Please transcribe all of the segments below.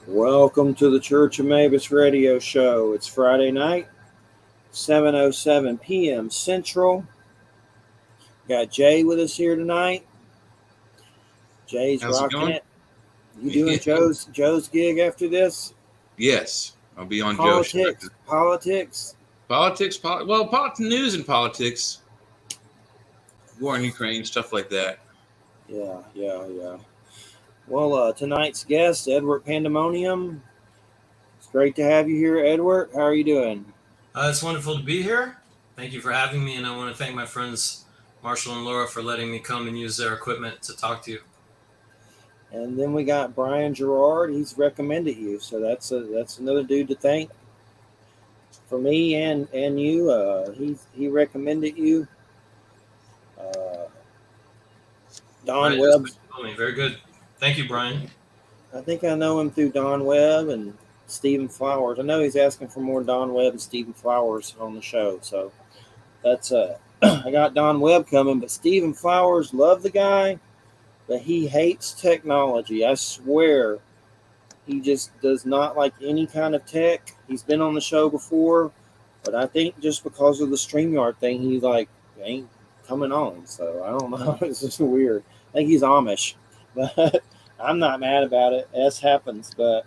Welcome to the Church of Mabus radio show. It's Friday night, 7:07 p.m. Central. Got Jay with us here tonight. Jay's How's it rocking going? it. You doing Joe's gig after this? Yes, I'll be on Joe's show. Politics. News and politics, war in Ukraine, stuff like that. Yeah. Well, tonight's guest, Edward Pandemonium. It's great to have you here, Edward. How are you doing? It's wonderful to be here. Thank you for having me, and I want to thank my friends Marshall and Laura for letting me come and use their equipment to talk to you. And then we got Brian Gerard. He's recommended you, so that's another dude to thank for me and you. He recommended you. Don Webb. Very good. Thank you, Brian. I think I know him through Don Webb and Stephen Flowers. I know he's asking for more Don Webb and Stephen Flowers on the show, so that's I got Don Webb coming, but Stephen Flowers, love the guy, but he hates technology. I swear, he just does not like any kind of tech. He's been on the show before, but I think just because of the StreamYard thing, he ain't coming on. So I don't know. It's just weird. I think he's Amish, but I'm not mad about it. This happens, but.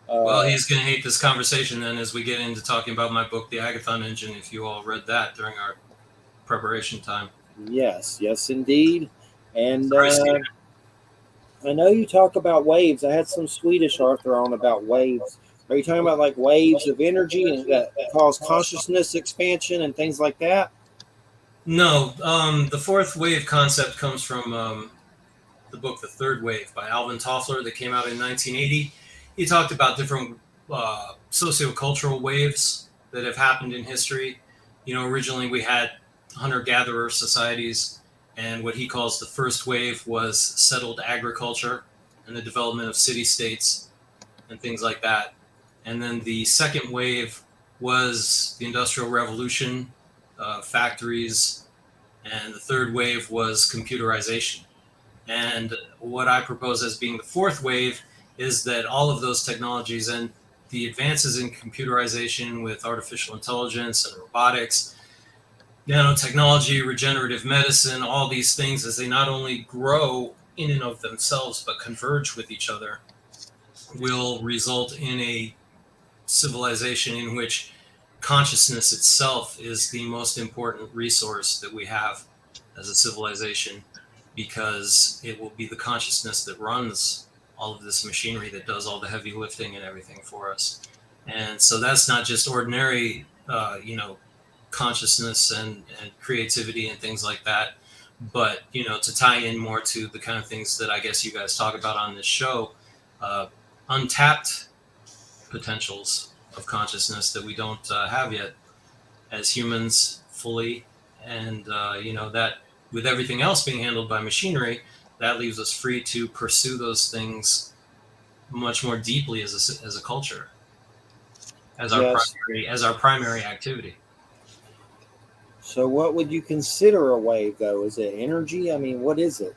Well, he's going to hate this conversation then as we get into talking about my book, The Agathon Engine, if you all read that during our preparation time. Yes, indeed. And I know you talk about waves. I had some Swedish author on about waves. Are you talking about like waves of energy and that cause consciousness expansion and things like that? No, the fourth wave concept comes from the book, The Third Wave by Alvin Toffler that came out in 1980. He talked about different sociocultural waves that have happened in history. Originally we had hunter-gatherer societies, and what he calls the first wave was settled agriculture and the development of city-states and things like that. And then the second wave was the Industrial Revolution, factories, and the third wave was computerization. And what I propose as being the fourth wave is that all of those technologies and the advances in computerization with artificial intelligence and robotics, nanotechnology, regenerative medicine, all these things, as they not only grow in and of themselves but converge with each other, will result in a civilization in which consciousness itself is the most important resource that we have as a civilization, because it will be the consciousness that runs all of this machinery that does all the heavy lifting and everything for us. And so that's not just ordinary, consciousness and creativity and things like that, but, to tie in more to the kind of things that I guess you guys talk about on this show, untapped potentials of consciousness that we don't have yet as humans fully. And, that with everything else being handled by machinery, that leaves us free to pursue those things much more deeply as a culture, as our primary activity. So what would you consider a wave, though? Is it energy? I mean, what is it?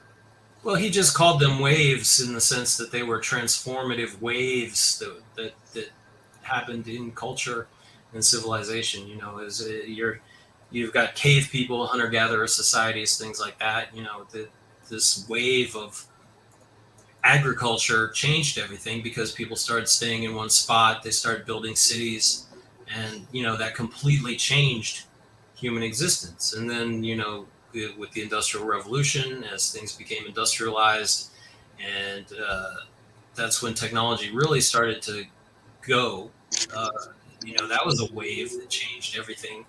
Well, he just called them waves in the sense that they were transformative waves that happened in culture and civilization. You've got cave people, hunter-gatherer societies, things like that. This wave of agriculture changed everything because people started staying in one spot. They started building cities, and that completely changed human existence. And then with the Industrial Revolution, as things became industrialized, and that's when technology really started to go. That was a wave that changed everything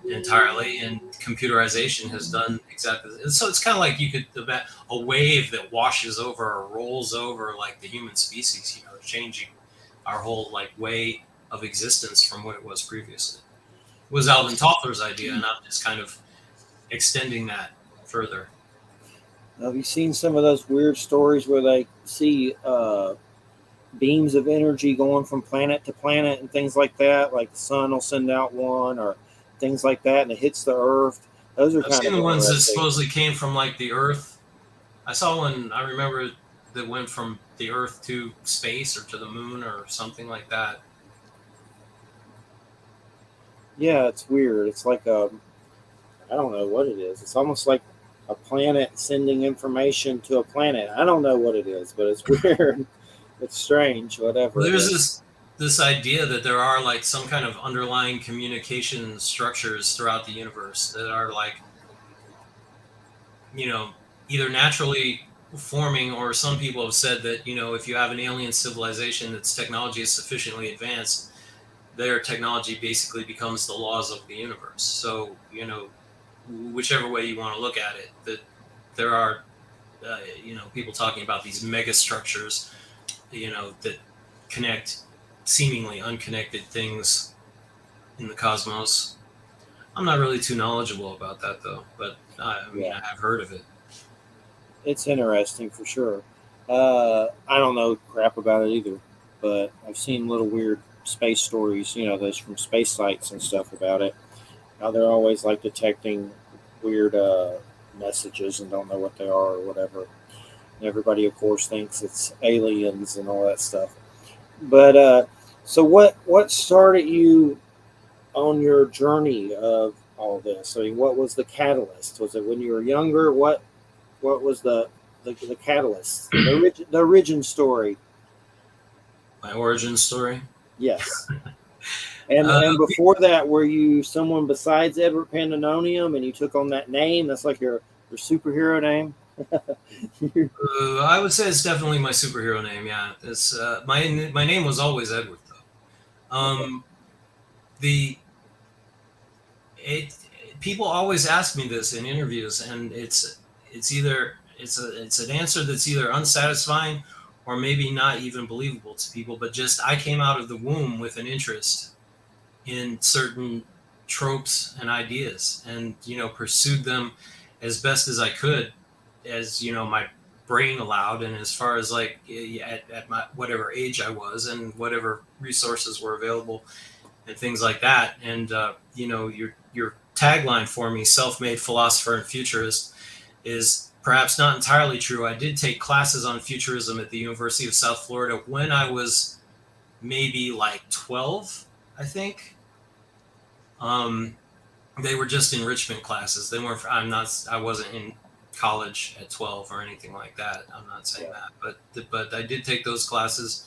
entirely, and computerization has done exactly. So it's kind of like you could a wave that washes over or rolls over like the human species, changing our whole way of existence from what it was previously. It was Alvin Toffler's idea, and I'm just kind of extending that further. Have you seen some of those weird stories where they see beams of energy going from planet to planet and things like that? Like the sun will send out one or things like that, and it hits the Earth. Those are I've seen the ones that supposedly came from the Earth. I saw one. I remember that went from the Earth to space or to the moon or something like that. Yeah, it's weird. It's like I don't know what it is. It's almost like a planet sending information to a planet. I don't know what it is, but it's weird. It's strange, whatever Well, it there's is. this idea that there are like some kind of underlying communication structures throughout the universe that are like, you know, either naturally forming, or some people have said that, you know, if you have an alien civilization that's technology is sufficiently advanced, their technology basically becomes the laws of the universe. So, you know, whichever way you want to look at it, that there are, you know, people talking about these mega structures, you know, that connect seemingly unconnected things in the cosmos. I'm not really too knowledgeable about that though, but I mean, Yeah, I have heard of it. it's interesting for sure. I don't know crap about it either, but I've seen little weird space stories, you know, those from space sites and stuff about it. How they're always like detecting weird messages and don't know what they are or whatever. And everybody, of course, thinks it's aliens and all that stuff. But so what started you on your journey of all this? I mean, what was the catalyst? Was it when you were younger? What was the catalyst? The origin story. My origin story. Yes. Uh, And before that, were you someone besides Edward Pandemonium, and you took on that name? That's like your superhero name. I would say it's definitely my superhero name. Yeah, it's my name was always Edward though. Okay. The it People always ask me this in interviews, and it's either it's an answer that's either unsatisfying or maybe not even believable to people. But just I came out of the womb with an interest in certain tropes and ideas, and you know, pursued them as best as I could, as you know, my brain allowed, and as far as like at my whatever age I was and whatever resources were available and things like that. And you know, your tagline for me, self-made philosopher and futurist, is perhaps not entirely true. I did take classes on futurism at the University of South Florida when I was maybe like 12, I think. um, they were just enrichment classes. They weren't. I wasn't in college at 12 or anything like that. I'm not saying Yeah. that, but I did take those classes,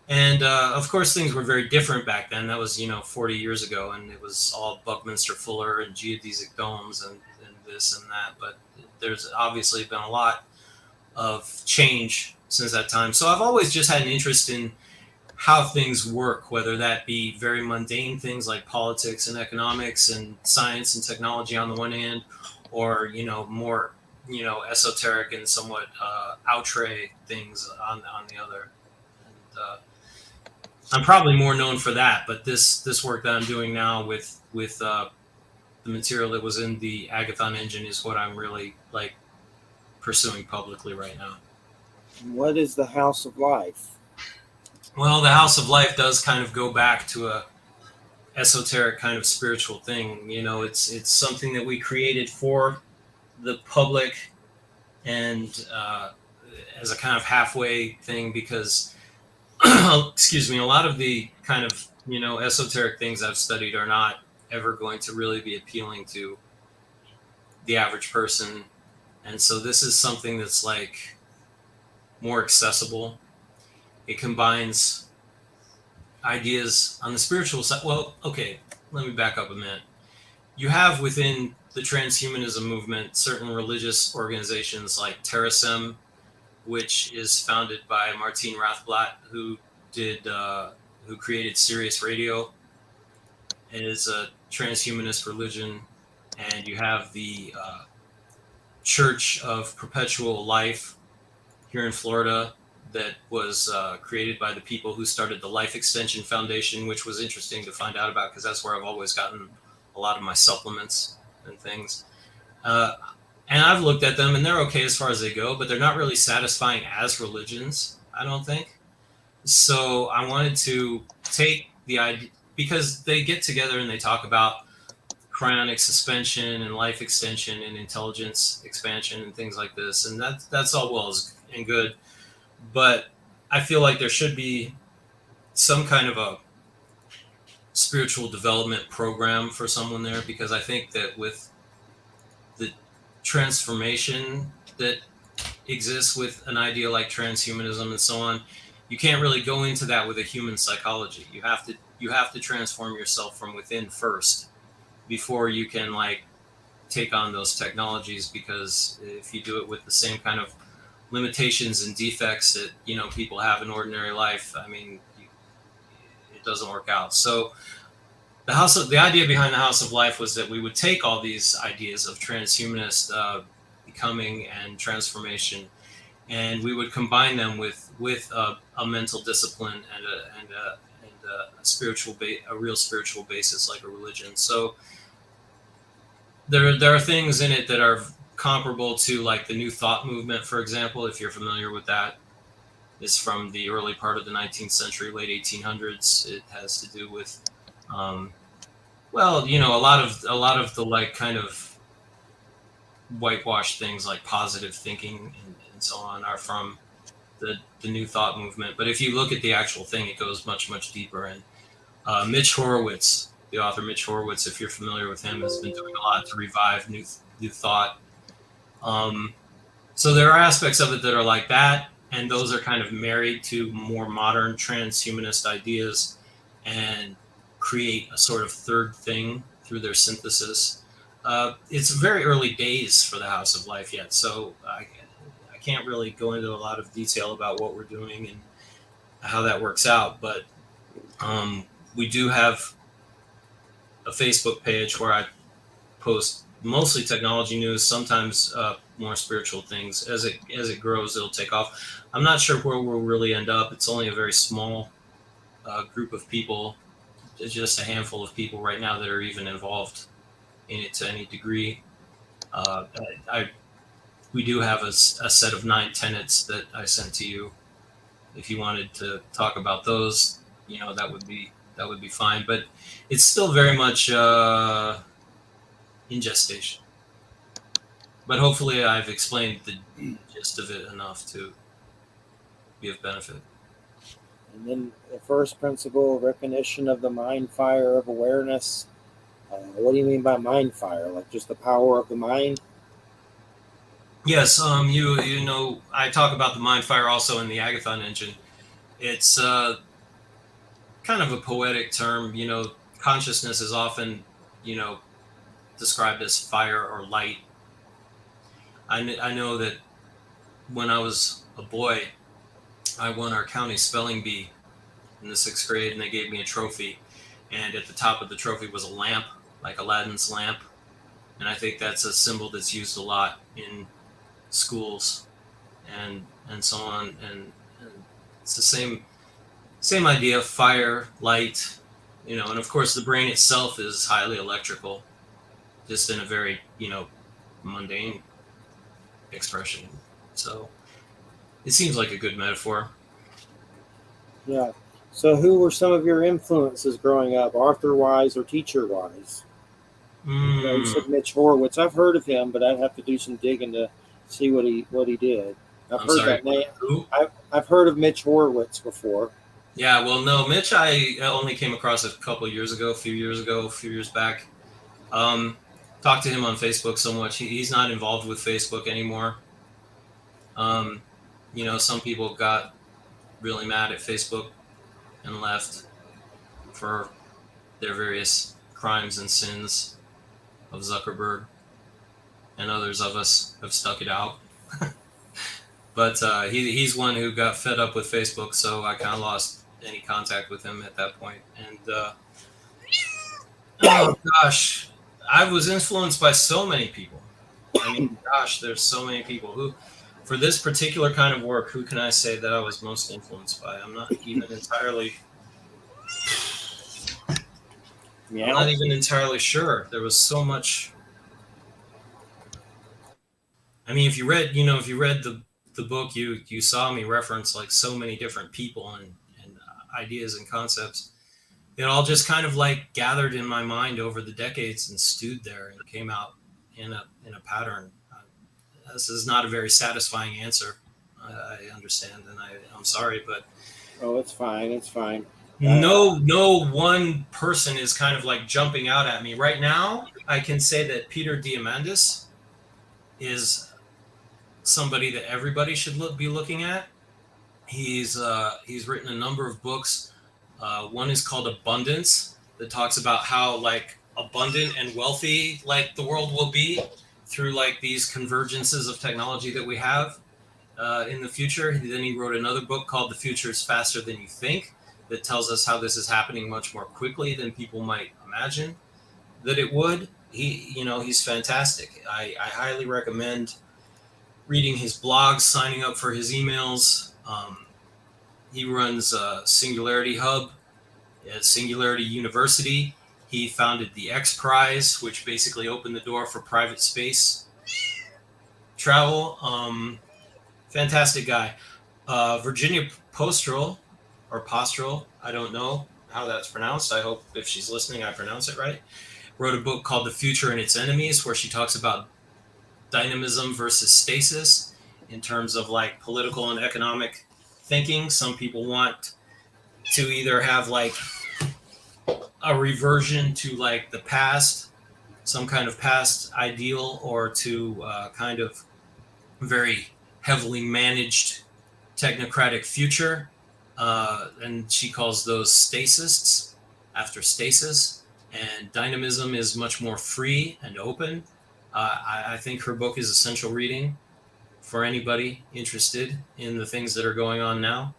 and of course things were very different back then. That was, you know, 40 years ago, and it was all Buckminster Fuller and geodesic domes and this and that. But there's obviously been a lot of change since that time. So I've always just had an interest in how things work, whether that be very mundane things like politics and economics and science and technology on the one hand, or, you know, more, you know, esoteric and somewhat outre things on the other. And I'm probably more known for that, but this work that I'm doing now with the material that was in the Agathon engine is what I'm really like pursuing publicly right now. What is the House of Life? Well, the House of Life does kind of go back to a esoteric kind of spiritual thing. You know, it's something that we created for the public, and as a kind of halfway thing, because excuse me, a lot of the kind of, you know, esoteric things I've studied are not ever going to really be appealing to the average person, and so this is something that's like more accessible. It combines ideas on the spiritual side. Well, okay, let me back up a minute. You have within the transhumanism movement certain religious organizations like Terasem, which is founded by Martine Rothblatt, who created Sirius Radio. It is a transhumanist religion, and you have the Church of Perpetual Life here in Florida, that was created by the people who started the Life Extension Foundation, which was interesting to find out about because that's where I've always gotten a lot of my supplements and things. Uh, and I've looked at them, and they're okay as far as they go, but they're not really satisfying as religions, I don't think. So I wanted to take the idea, because they get together and they talk about cryonic suspension and life extension and intelligence expansion and things like this, and that's all well and good. but I feel like there should be some kind of a spiritual development program for someone there, because I think that with the transformation that exists with an idea like transhumanism and so on, you can't really go into that with a human psychology. You have to transform yourself from within first before you can like take on those technologies, because if you do it with the same kind of limitations and defects that people have in ordinary life, I mean, it doesn't work out. So the idea behind the House of Life was that we would take all these ideas of transhumanist becoming and transformation, and we would combine them with a mental discipline and a a real spiritual basis like a religion. So there are things in it that are comparable to like the New Thought movement, for example, if you're familiar with that. It's from the early part of the 19th century, late 1800s. It has to do with well, a lot of the like kind of whitewashed things like positive thinking and so on are from the New Thought movement. But if you look at the actual thing, it goes much, much deeper. And Mitch Horowitz, the author Mitch Horowitz, if you're familiar with him, has been doing a lot to revive New Thought. So there are aspects of it that are like that, and those are kind of married to more modern transhumanist ideas and create a sort of third thing through their synthesis. It's very early days for the House of Life yet, so I can't really go into a lot of detail about what we're doing and how that works out. But we do have a Facebook page where I post mostly technology news, sometimes more spiritual things. As it grows, it'll take off. I'm not sure where we'll really end up. It's only a very small group of people, just a handful of people right now that are even involved in it to any degree. We do have a set of 9 tenets that I sent to you. If you wanted to talk about those, that would be fine. But it's still very much in gestation. But hopefully, I've explained the gist of it enough to be of benefit. And then the first principle, recognition of the mind fire of awareness. What do you mean by mind fire? Like just the power of the mind? Yes, I talk about the mind fire also in the Agathon engine. It's kind of a poetic term. Consciousness is often, described as fire or light. I know that when I was a boy, I won our county spelling bee in the 6th grade, and they gave me a trophy. And at the top of the trophy was a lamp, like Aladdin's lamp. And I think that's a symbol that's used a lot in schools and so on. And it's the same idea of fire, light, and of course the brain itself is highly electrical, just in a very, mundane expression. So it seems like a good metaphor. Yeah. So who were some of your influences growing up, author-wise or teacher-wise? You said Mitch Horowitz. I've heard of him, but I'd have to do some digging to see what he did. I'm sorry, that name. who? I've heard of Mitch Horowitz before. Yeah, well, no, Mitch, I only came across a few years back. Talked to him on Facebook so much. He's not involved with Facebook anymore. Some people got really mad at Facebook and left for their various crimes and sins of Zuckerberg, and others of us have stuck it out. But he's one who got fed up with Facebook, so I kind of lost any contact with him at that point. And oh gosh, I was influenced by so many people. I mean, gosh, there's so many people who, for this particular kind of work, who can I say that I was most influenced by? I'm not even entirely. Yeah. I'm not even entirely sure. There was so much. I mean, if you read the book, you saw me reference like so many different people and ideas and concepts. It all just kind of like gathered in my mind over the decades and stewed there and came out in a pattern. This is not a very satisfying answer. I understand, and I'm sorry, but Oh, it's fine. It's fine. no one person is kind of like jumping out at me right now. I can say that Peter Diamandis is somebody that everybody should be looking at. He's written a number of books. One is called Abundance, that talks about how like abundant and wealthy like the world will be through like these convergences of technology that we have in the future. Then he wrote another book called The Future is Faster Than You Think, that tells us how this is happening much more quickly than people might imagine that it would. He's fantastic. I highly recommend reading his blogs, signing up for his emails. He runs Singularity Hub at Singularity University. He founded the X Prize, which basically opened the door for private space travel. Fantastic guy. Virginia Postrel, or Postrel, I don't know how that's pronounced. I hope if she's listening, I pronounce it right. Wrote a book called The Future and Its Enemies, where she talks about dynamism versus stasis in terms of like political and economic thinking. Some people want to either have like a reversion to like the past, some kind of past ideal, or to kind of very heavily managed technocratic future. And she calls those stasists after stasis. And dynamism is much more free and open. I think her book is essential reading for anybody interested in the things that are going on now.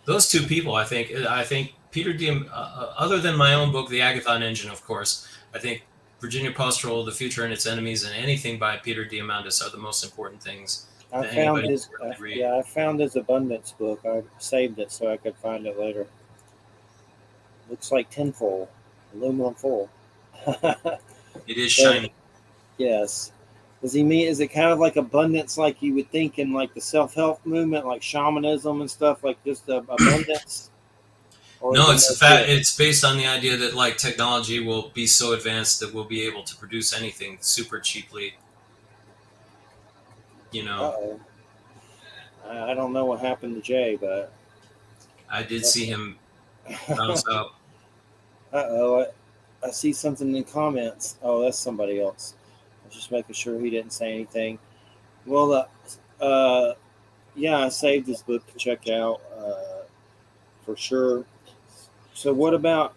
Those two people, I think Peter Diem, other than my own book, The Agathon Engine, of course, I think Virginia Postrel, The Future and Its Enemies, and anything by Peter Diamandis are the most important things I that found anybody his should really read. I found his abundance book. I saved it so I could find it later. Looks like tinfoil, aluminum foil. It is shiny. Yes. Does he mean? Is it kind of like abundance, like you would think in like the self-help movement, like shamanism and stuff, like just abundance? Or No, is it it's more good? it's based on the idea that like technology will be so advanced that we'll be able to produce anything super cheaply. You know, Uh-oh. I don't know what happened to Jay, but I did see him bounce out. uh-oh, I see something in comments. Oh, that's somebody else. I was just making sure he didn't say anything. Well, yeah, I saved this book to check out for sure. So, what about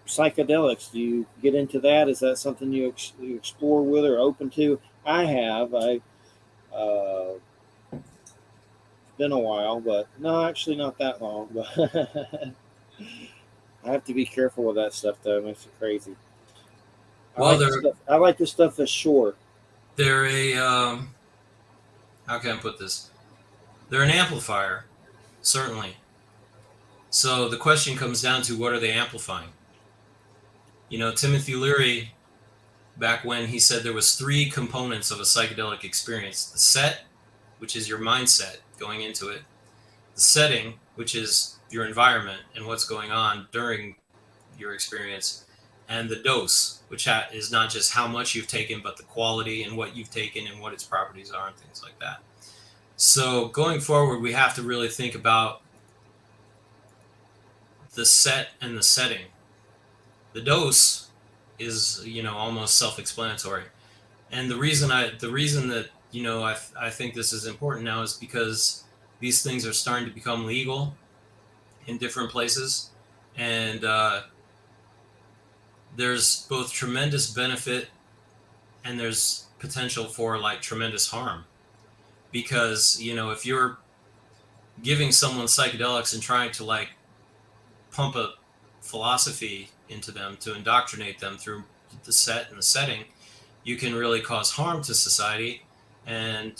psychedelics? Do you get into that? Is that something you explore with or open to? I have. Uh, it's been a while, but no, actually not that long. But I have to be careful with that stuff, though. It makes it crazy. Well, I like the stuff that's short. they're a how can I put this? They're an amplifier, certainly. So the question comes down to what are they amplifying? Timothy Leary, back when he said there was three components of a psychedelic experience: the set, which is your mindset going into it; the setting, which is your environment and what's going on during your experience; and the dose, which is not just how much you've taken, but the quality and what you've taken and what its properties are and things like that. So going forward, we have to really think about the set and the setting. The dose is, almost self-explanatory. And the reason that, I think this is important now is because these things are starting to become legal in different places. And there's both tremendous benefit and there's potential for like tremendous harm. Because, if you're giving someone psychedelics and trying to like pump a philosophy into them to indoctrinate them through the set and the setting, you can really cause harm to society. And,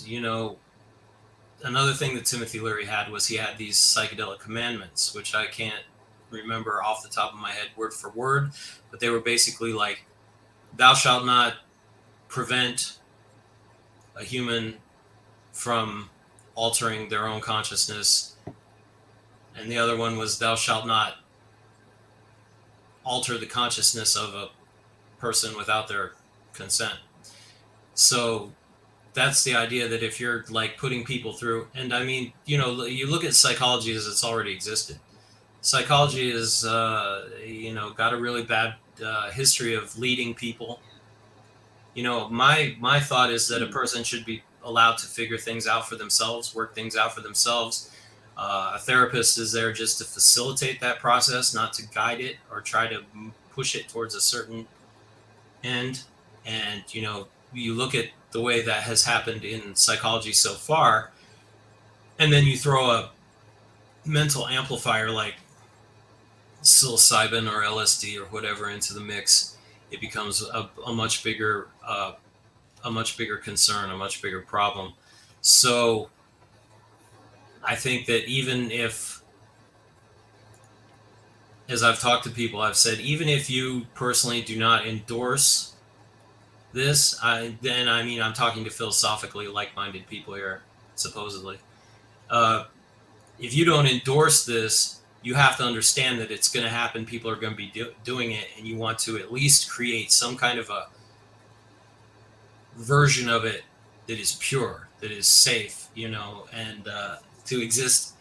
another thing that Timothy Leary had was he had these psychedelic commandments, which I can't remember off the top of my head word for word, but they were basically like, thou shalt not prevent a human from altering their own consciousness. And the other one was, thou shalt not alter the consciousness of a person without their consent. So that's the idea that if you're like putting people through, and I mean, you look at psychology as it's already existed. Psychology is, got a really bad history of leading people. My thought is that a person should be allowed to figure things out for themselves, work things out for themselves. A therapist is there just to facilitate that process, not to guide it or try to push it towards a certain end. And you look at the way that has happened in psychology so far, and then you throw a mental amplifier like psilocybin or LSD or whatever into the mix, it becomes a much bigger concern, a much bigger problem. So I think that even if, as I've talked to people, I've said, even if you personally do not endorse this, I'm talking to philosophically like-minded people here, supposedly. If you don't endorse this, you have to understand that it's going to happen. People are going to be doing it, and you want to at least create some kind of a version of it that is pure, that is safe, and to exist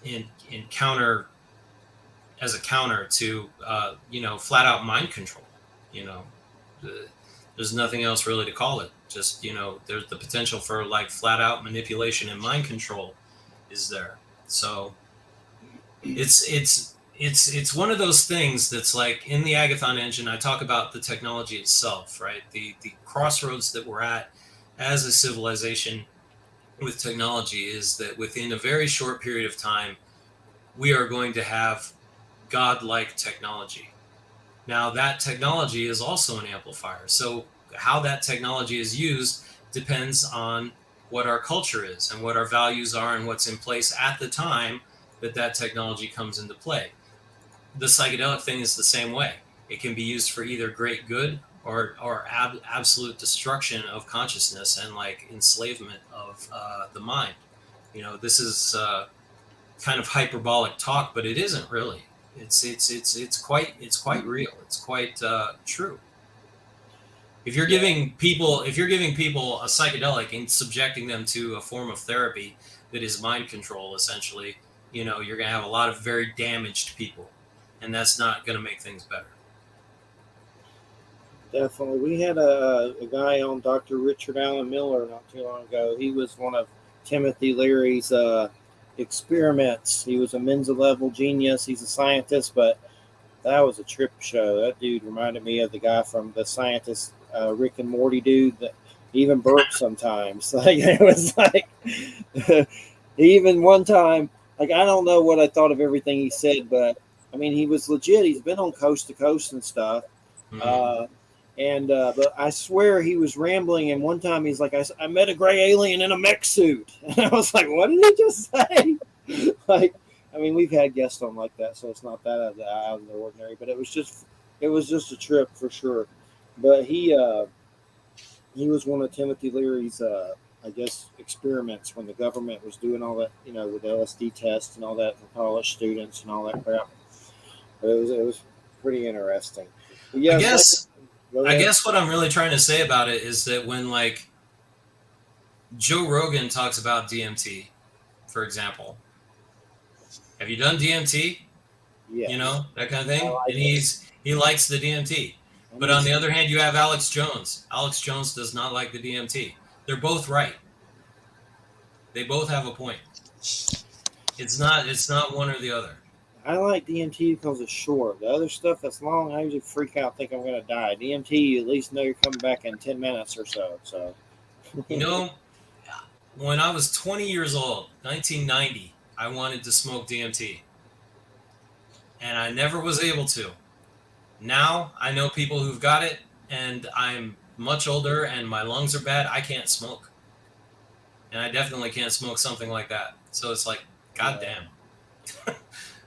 in counter, as a counter to, flat out mind control. There's nothing else really to call it. Just, there's the potential for like flat out manipulation and mind control is there. So it's one of those things that's like in the Agathon engine. I talk about the technology itself, right? The crossroads that we're at as a civilization with technology is that within a very short period of time, we are going to have godlike technology. Now, that technology is also an amplifier. So how that technology is used depends on what our culture is and what our values are and what's in place at the time that technology comes into play. The psychedelic thing is the same way. It can be used for either great good or absolute destruction of consciousness and like enslavement of the mind. This is kind of hyperbolic talk, but it isn't really. It's quite real. It's quite true. If you're giving people a psychedelic and subjecting them to a form of therapy that is mind control, essentially, you're going to have a lot of very damaged people, and that's not going to make things better. Definitely. We had a guy on, Dr. Richard Allen Miller, not too long ago. He was one of Timothy Leary's experiments. He was a Mensa level genius. He's a scientist, but that was a trip show. That dude reminded me of the guy from The Scientist, Rick and Morty dude, that even burped sometimes. Like, it was like, even one time, like, I don't know what I thought of everything he said, but I mean, he was legit. He's been on Coast to Coast and stuff. Mm-hmm. But I swear he was rambling, and one time he's like, I met a gray alien in a mech suit. And I was like, what did he just say? Like, I mean, we've had guests on like that, so it's not that out of the ordinary, but it was just a trip for sure. But he was one of Timothy Leary's, I guess, experiments when the government was doing all that, with LSD tests and all that for college students and all that crap. But it was pretty interesting. But yeah, I guess what I'm really trying to say about it is that when like Joe Rogan talks about DMT, for example, have you done DMT? Yes. That kind of thing. Like and he likes the DMT. But on the other hand, you have Alex Jones. Alex Jones does not like the DMT. They're both right. They both have a point. It's not one or the other. I like DMT because it's short. The other stuff that's long, I usually freak out, think I'm going to die. DMT, you at least know you're coming back in 10 minutes or so. So, when I was 20 years old, 1990, I wanted to smoke DMT. And I never was able to. Now I know people who've got it, and I'm much older and my lungs are bad. I can't smoke. And I definitely can't smoke something like that. So it's like, goddamn.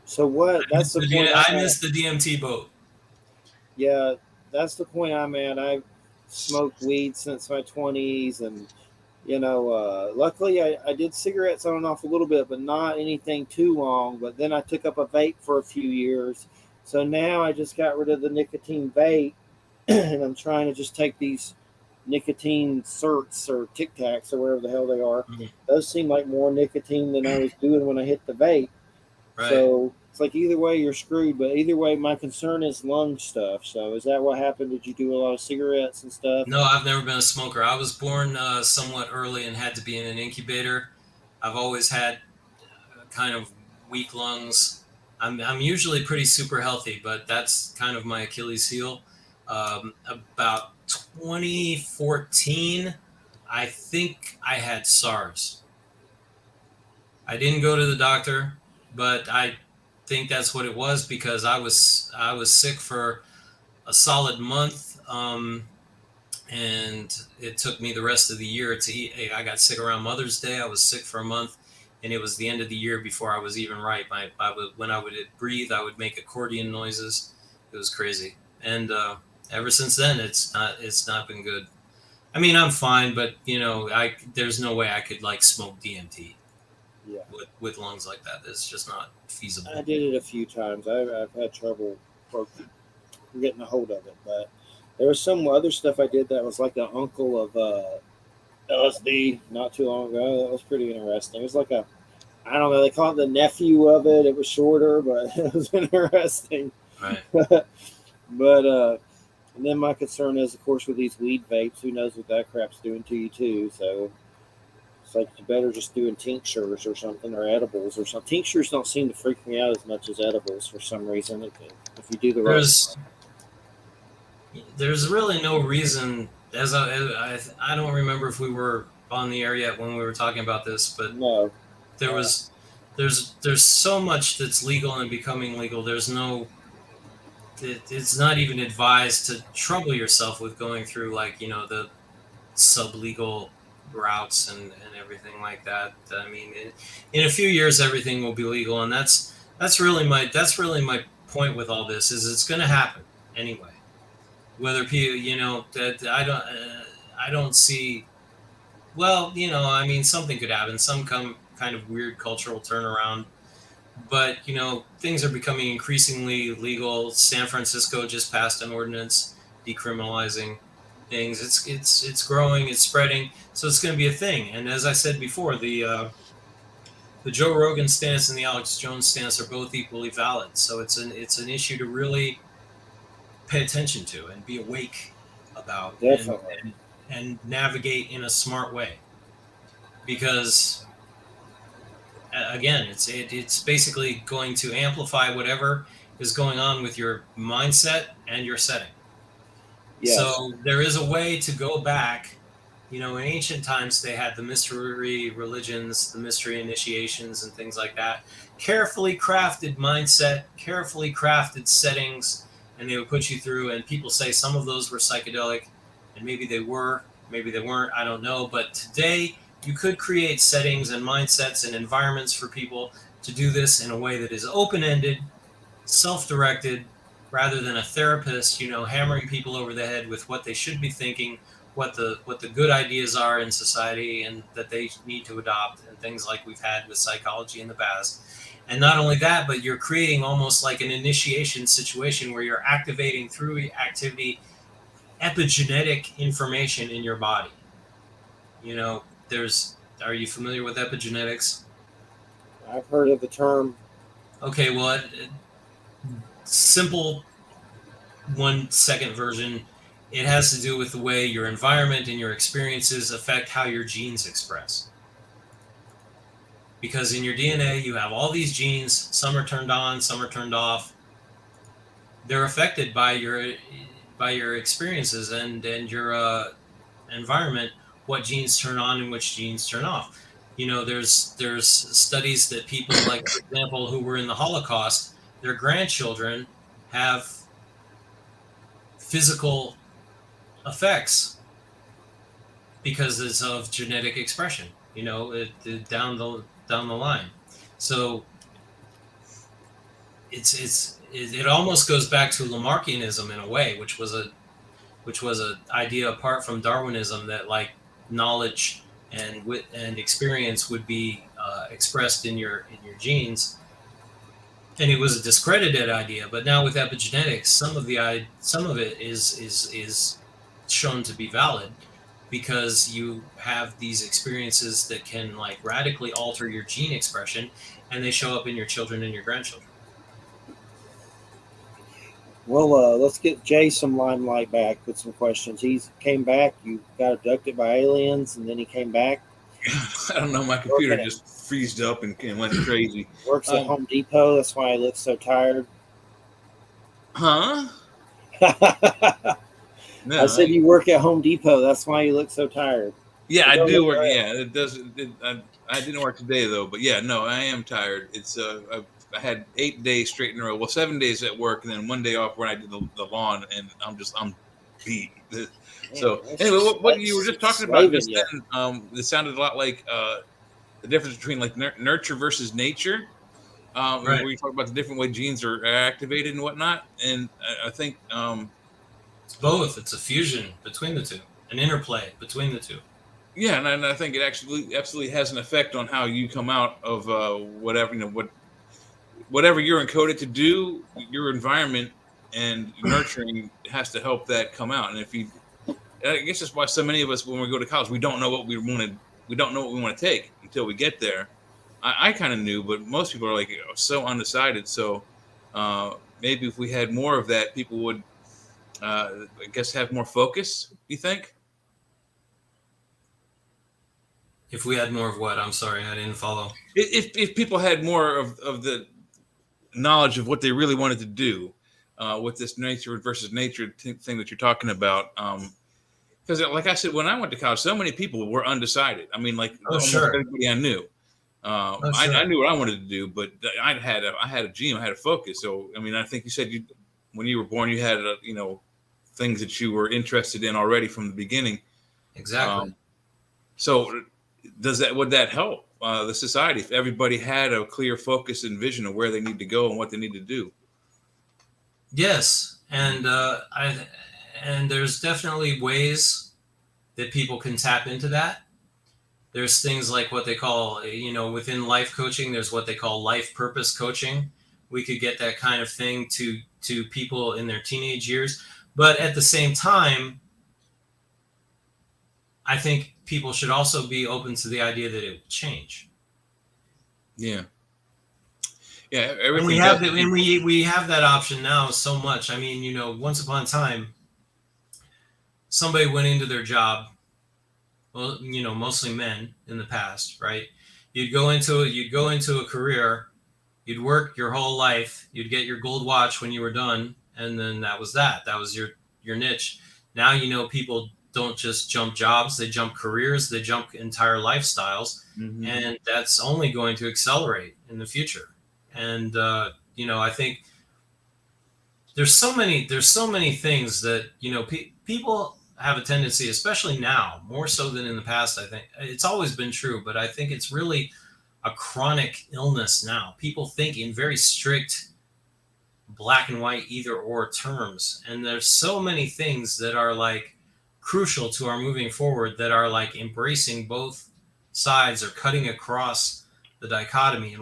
So what? That's the point. I missed the DMT boat. Yeah, that's the point I'm at. I've smoked weed since my 20s, and luckily I did cigarettes on and off a little bit, but not anything too long. But then I took up a vape for a few years, so now I just got rid of the nicotine vape, and I'm trying to just take these nicotine certs or Tic Tacs or whatever the hell they are. Mhm. Those seem like more nicotine than I was doing when I hit the vape. Right. So it's like either way you're screwed. But either way, my concern is lung stuff. So is that what happened? Did you do a lot of cigarettes and stuff? No, I've never been a smoker. I was born somewhat early and had to be in an incubator. I've always had kind of weak lungs. I'm usually pretty super healthy, but that's kind of my Achilles heel. About 2014, I think I had SARS. I didn't go to the doctor, but I think that's what it was because I was sick for a solid month. And it took me the rest of the year to eat. I got sick around Mother's Day. I was sick for a month, and it was the end of the year before I was even right. When I would breathe, I would make accordion noises. It was crazy, and ever since then, it's not been good. I mean, I'm fine, but there's no way I could like smoke DMT Yeah. with lungs like that. It's just not feasible. I did it a few times. I've had trouble getting a hold of it, but there was some other stuff I did that was like the uncle of LSD not too long ago. That was pretty interesting. It was like I don't know, they call it the nephew of it. It was shorter, but it was interesting. Right. But and then my concern is, of course, with these weed vapes, who knows what that crap's doing to you too. So it's like you better just doing tinctures or something, or edibles or something. Tinctures don't seem to freak me out as much as edibles for some reason. If you do the right. There's really no reason. I don't remember if we were on the air yet when we were talking about this, but No. there's so much that's legal and becoming legal. It's not even advised to trouble yourself with going through like the sublegal routes and everything like that. I mean, in a few years everything will be legal, and that's really my point with all this is it's going to happen anyway. Whether people, that I don't see. Well, I mean, something could happen. Some kind of weird cultural turnaround, but things are becoming increasingly legal. San Francisco just passed an ordinance decriminalizing things. It's growing, it's spreading, so it's going to be a thing. And as I said before, the Joe Rogan stance and the Alex Jones stance are both equally valid. So it's an issue to really pay attention to and be awake about, Definitely. and navigate in a smart way, because again, it's basically going to amplify whatever is going on with your mindset and your setting. Yes. So there is a way to go back. In ancient times, they had the mystery religions, the mystery initiations, and things like that. Carefully crafted mindset, carefully crafted settings, and they would put you through. And people say some of those were psychedelic, and maybe they were, maybe they weren't. I don't know. But today, you could create settings and mindsets and environments for people to do this in a way that is open-ended, self-directed, rather than a therapist, hammering people over the head with what they should be thinking, what the good ideas are in society and that they need to adopt, and things like we've had with psychology in the past. And not only that, but you're creating almost like an initiation situation where you're activating through activity epigenetic information in your body. Are you familiar with epigenetics? I've heard of the term. Okay, well, simple 1 second version, it has to do with the way your environment and your experiences affect how your genes express. Because in your DNA, you have all these genes, some are turned on, some are turned off. They're affected by your experiences and your environment, what genes turn on and which genes turn off. There's studies that people, like, for example, who were in the Holocaust, their grandchildren have physical effects because it's of genetic expression, down the line. So it almost goes back to Lamarckianism in a way, which was a idea apart from Darwinism, that like knowledge and experience would be expressed in your genes. And it was a discredited idea, but now with epigenetics, some of it is shown to be valid. because you have these experiences that can like radically alter your gene expression, and they show up in your children and your grandchildren. Well, let's get Jay some limelight back with some questions. He came back. You got abducted by aliens, and then he came back. I don't know. My computer just freezed up and went crazy. Works at Home Depot. That's why he looks so tired. Huh? No, I said you work at Home Depot. That's why you look so tired. Yeah, I do work. Yeah, it doesn't. I didn't work today though, but yeah, no, I am tired. It's I had 8 days straight in a row. Well, 7 days at work, and then 1 day off when I did the lawn, and I'm beat. So anyway, what you were just talking about just then, it sounded a lot like the difference between like nurture versus nature. Right. Where you talk about the different way genes are activated and whatnot, and I think it's both. It's a fusion between the two, an interplay between the two. Yeah, and I think it actually absolutely has an effect on how you come out of whatever whatever you're encoded to do. Your environment and nurturing has to help that come out. And I guess that's why so many of us, when we go to college, we don't know what we want to take until we get there. I kind of knew, but most people are like so undecided. So maybe if we had more of that, people would, I guess, have more focus. You think? If we had more of what? I'm sorry, I didn't follow. If people had more of the knowledge of what they really wanted to do with this nature versus nature thing that you're talking about, because like I said, when I went to college, so many people were undecided. I mean, like almost everybody I knew. I knew what I wanted to do, but I had a dream, I had a focus. So I mean, I think you said when you were born, you had things that you were interested in already from the beginning. Exactly. So would that help the society if everybody had a clear focus and vision of where they need to go and what they need to do? Yes, and there's definitely ways that people can tap into that. There's things like what they call, within life coaching, there's what they call life purpose coaching. We could get that kind of thing to people in their teenage years, but at the same time, I think people should also be open to the idea that it will change. Yeah. And we have we have that option now so much. I mean, once upon a time, somebody went into their job. Well, mostly men in the past, right? You'd go into a career, you'd work your whole life, you'd get your gold watch when you were done, and then that was that. That was your niche. Now people don't just jump jobs, they jump careers, they jump entire lifestyles, and that's only going to accelerate in the future. And I think there's so many things that people have a tendency, especially now, more so than in the past. I think it's always been true, but I think it's really a chronic illness now. People think in very strict black and white either or terms, and there's so many things that are like crucial to our moving forward that are like embracing both sides or cutting across the dichotomy.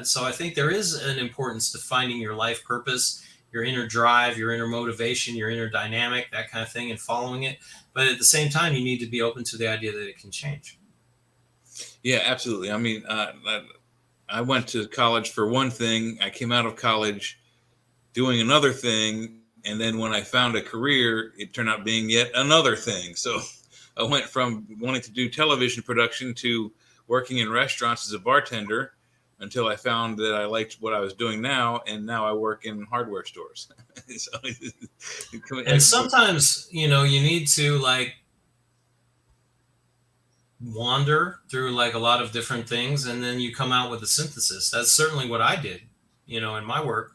So I think there is an importance to finding your life purpose, your inner drive, your inner motivation, your inner dynamic, that kind of thing, and following it. But at the same time, you need to be open to the idea that it can change. Yeah, absolutely. I mean, I went to college for one thing. I came out of college doing another thing. And then when I found a career, it turned out being yet another thing. So I went from wanting to do television production to working in restaurants as a bartender until I found that I liked what I was doing now. And now I work in hardware stores. And sometimes, you need to like wander through like a lot of different things, and then you come out with a synthesis. That's certainly what I did, in my work.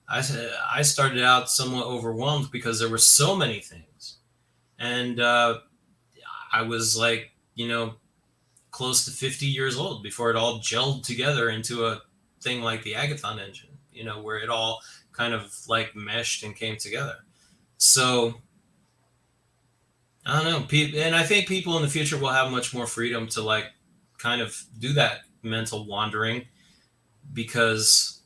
I started out somewhat overwhelmed because there were so many things. And I was like, close to 50 years old before it all gelled together into a thing like the Agathon engine, where it all kind of like meshed and came together. So I don't know. And I think people in the future will have much more freedom to like kind of do that mental wandering because,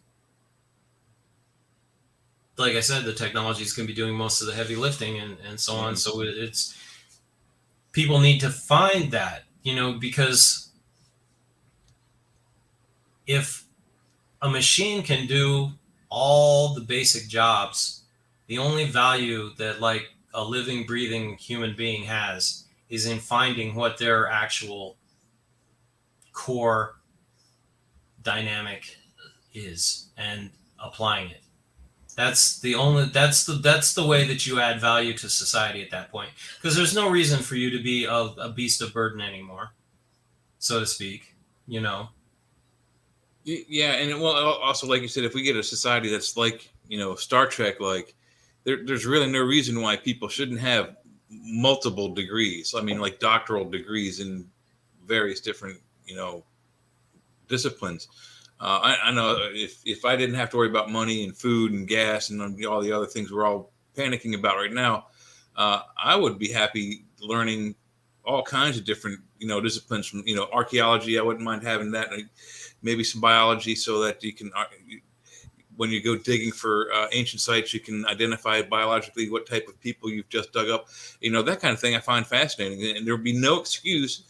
like I said, the technology is going to be doing most of the heavy lifting and so on. So people need to find that, because if a machine can do all the basic jobs, the only value that like a living, breathing human being has is in finding what their actual core dynamic is and applying it. That's the way that you add value to society at that point, because there's no reason for you to be a beast of burden anymore, so to speak. Yeah, and well, also like you said, if we get a society that's like Star Trek, like there's really no reason why people shouldn't have multiple degrees. I mean, like doctoral degrees in various different disciplines. I know if I didn't have to worry about money and food and gas and all the other things we're all panicking about right now, I would be happy learning all kinds of different disciplines from archaeology. I wouldn't mind having that, maybe some biology, so that you can when you go digging for ancient sites, you can identify biologically what type of people you've just dug up. That kind of thing I find fascinating, and there would be no excuse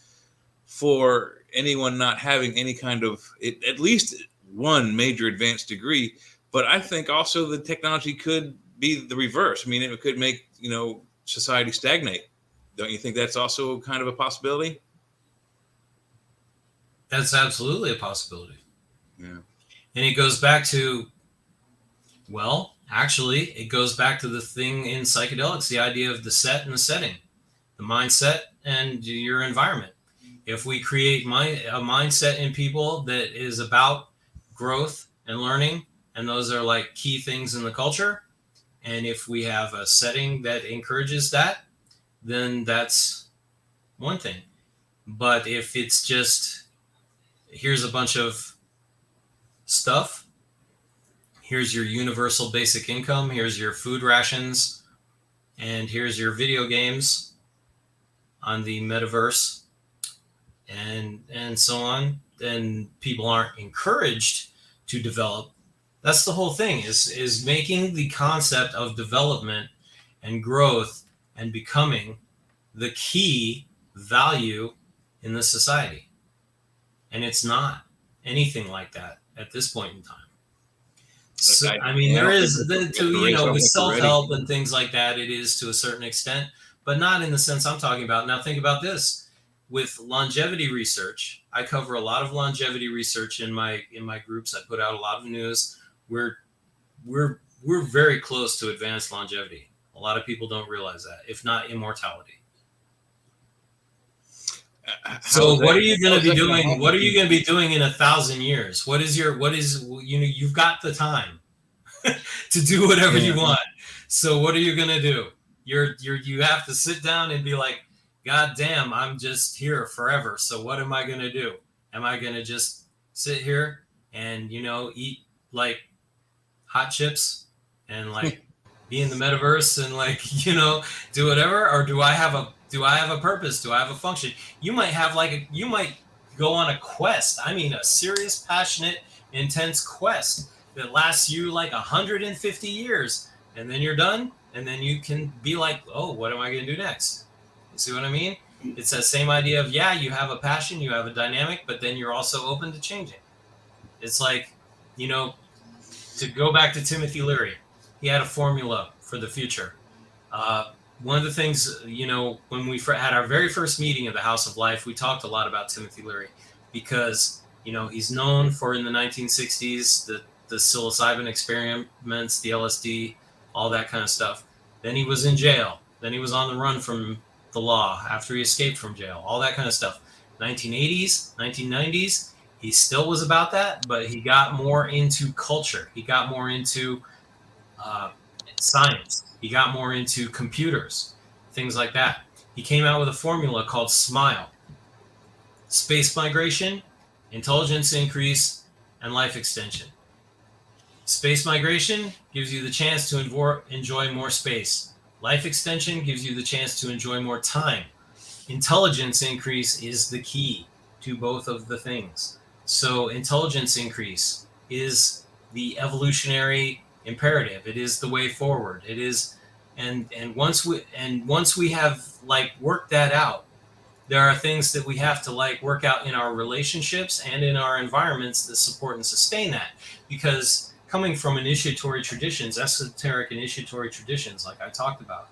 for anyone not having any kind of at least one major advanced degree. But I think also the technology could be the reverse. I mean, it could make society stagnate. Don't you think that's also kind of a possibility? That's absolutely a possibility. Yeah. And it goes back to, well, actually, it goes back to the thing in psychedelics, the idea of the set and the setting, the mindset and your environment. If we create a mindset in people that is about growth and learning, and those are like key things in the culture, and if we have a setting that encourages that, then that's one thing. But if it's just, here's a bunch of stuff, here's your universal basic income, here's your food rations, and here's your video games on the metaverse, and so on, then people aren't encouraged to develop. That's the whole thing, is making the concept of development and growth and becoming the key value in the society. And it's not anything like that at this point in time. So, I mean, there is with self-help and things like that, it is to a certain extent, but not in the sense I'm talking about. Now think about this. With longevity research, I cover a lot of longevity research in my groups. I put out a lot of news. We're very close to advanced longevity. A lot of people don't realize that, if not immortality. So what are you going to be doing? What are you going to be doing in 1,000 years? You've got the time to do whatever you want. So what are you going to do? You have to sit down and be like, God damn, I'm just here forever. So what am I going to do? Am I going to just sit here and, eat like hot chips and like be in the metaverse and like, do whatever? Or do I have a purpose? Do I have a function? You might go on a quest. I mean, a serious, passionate, intense quest that lasts you like 150 years. And then you're done. And then you can be like, oh, what am I going to do next? You see what I mean? It's that same idea of, you have a passion, you have a dynamic, but then you're also open to changing. It's like, to go back to Timothy Leary, he had a formula for the future. One of the things, when we had our very first meeting at the House of Life, we talked a lot about Timothy Leary because, he's known for in the 1960s, the psilocybin experiments, the LSD, all that kind of stuff. Then he was in jail. Then he was on the run from the law after he escaped from jail, all that kind of stuff. 1980s, 1990s, he still was about that, but he got more into culture. He got more into science. He got more into computers, things like that. He came out with a formula called SMILE. Space migration, intelligence increase, and life extension. Space migration gives you the chance to enjoy more space. Life extension gives you the chance to enjoy more time. Intelligence increase is the key to both of the things. So intelligence increase is the evolutionary imperative. It is the way forward. It is, and once we have like worked that out, there are things that we have to like work out in our relationships and in our environments that support and sustain that. Because coming from initiatory traditions, esoteric initiatory traditions, like I talked about,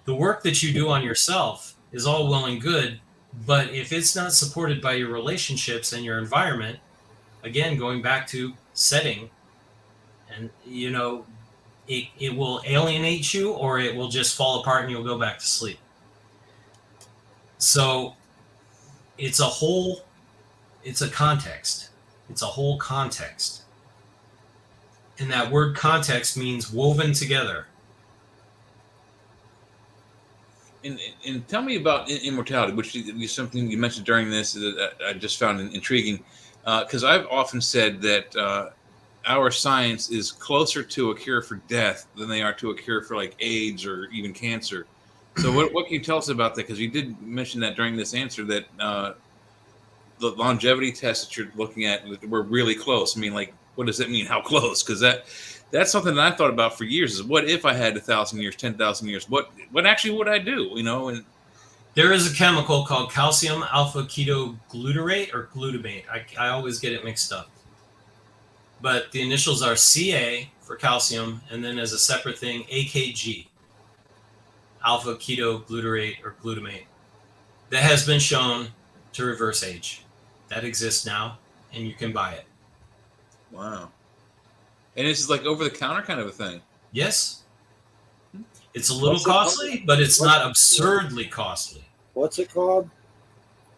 the work that you do on yourself is all well and good, but if it's not supported by your relationships and your environment, again, going back to setting, and it will alienate you, or it will just fall apart and you'll go back to sleep. So it's a context. It's a whole context. And that word context means woven together. And tell me about immortality, which is something you mentioned during this that I just found intriguing. Because I've often said that our science is closer to a cure for death than they are to a cure for like AIDS or even cancer. So what can you tell us about that? Because you did mention that during this answer that the longevity tests that you're looking at were really close. I mean, like, what does that mean? How close? Because that's something that I thought about for years. Is what if I had 1,000 years, 10,000 years? What actually would I do? And there is a chemical called calcium alpha ketoglutarate or glutamate. I always get it mixed up. But the initials are Ca for calcium, and then as a separate thing, AKG, alpha ketoglutarate or glutamate, that has been shown to reverse age. That exists now, and you can buy it. Wow. And this is like over-the-counter kind of a thing. Yes. It's a little costly, but it's not absurdly costly. What's it called?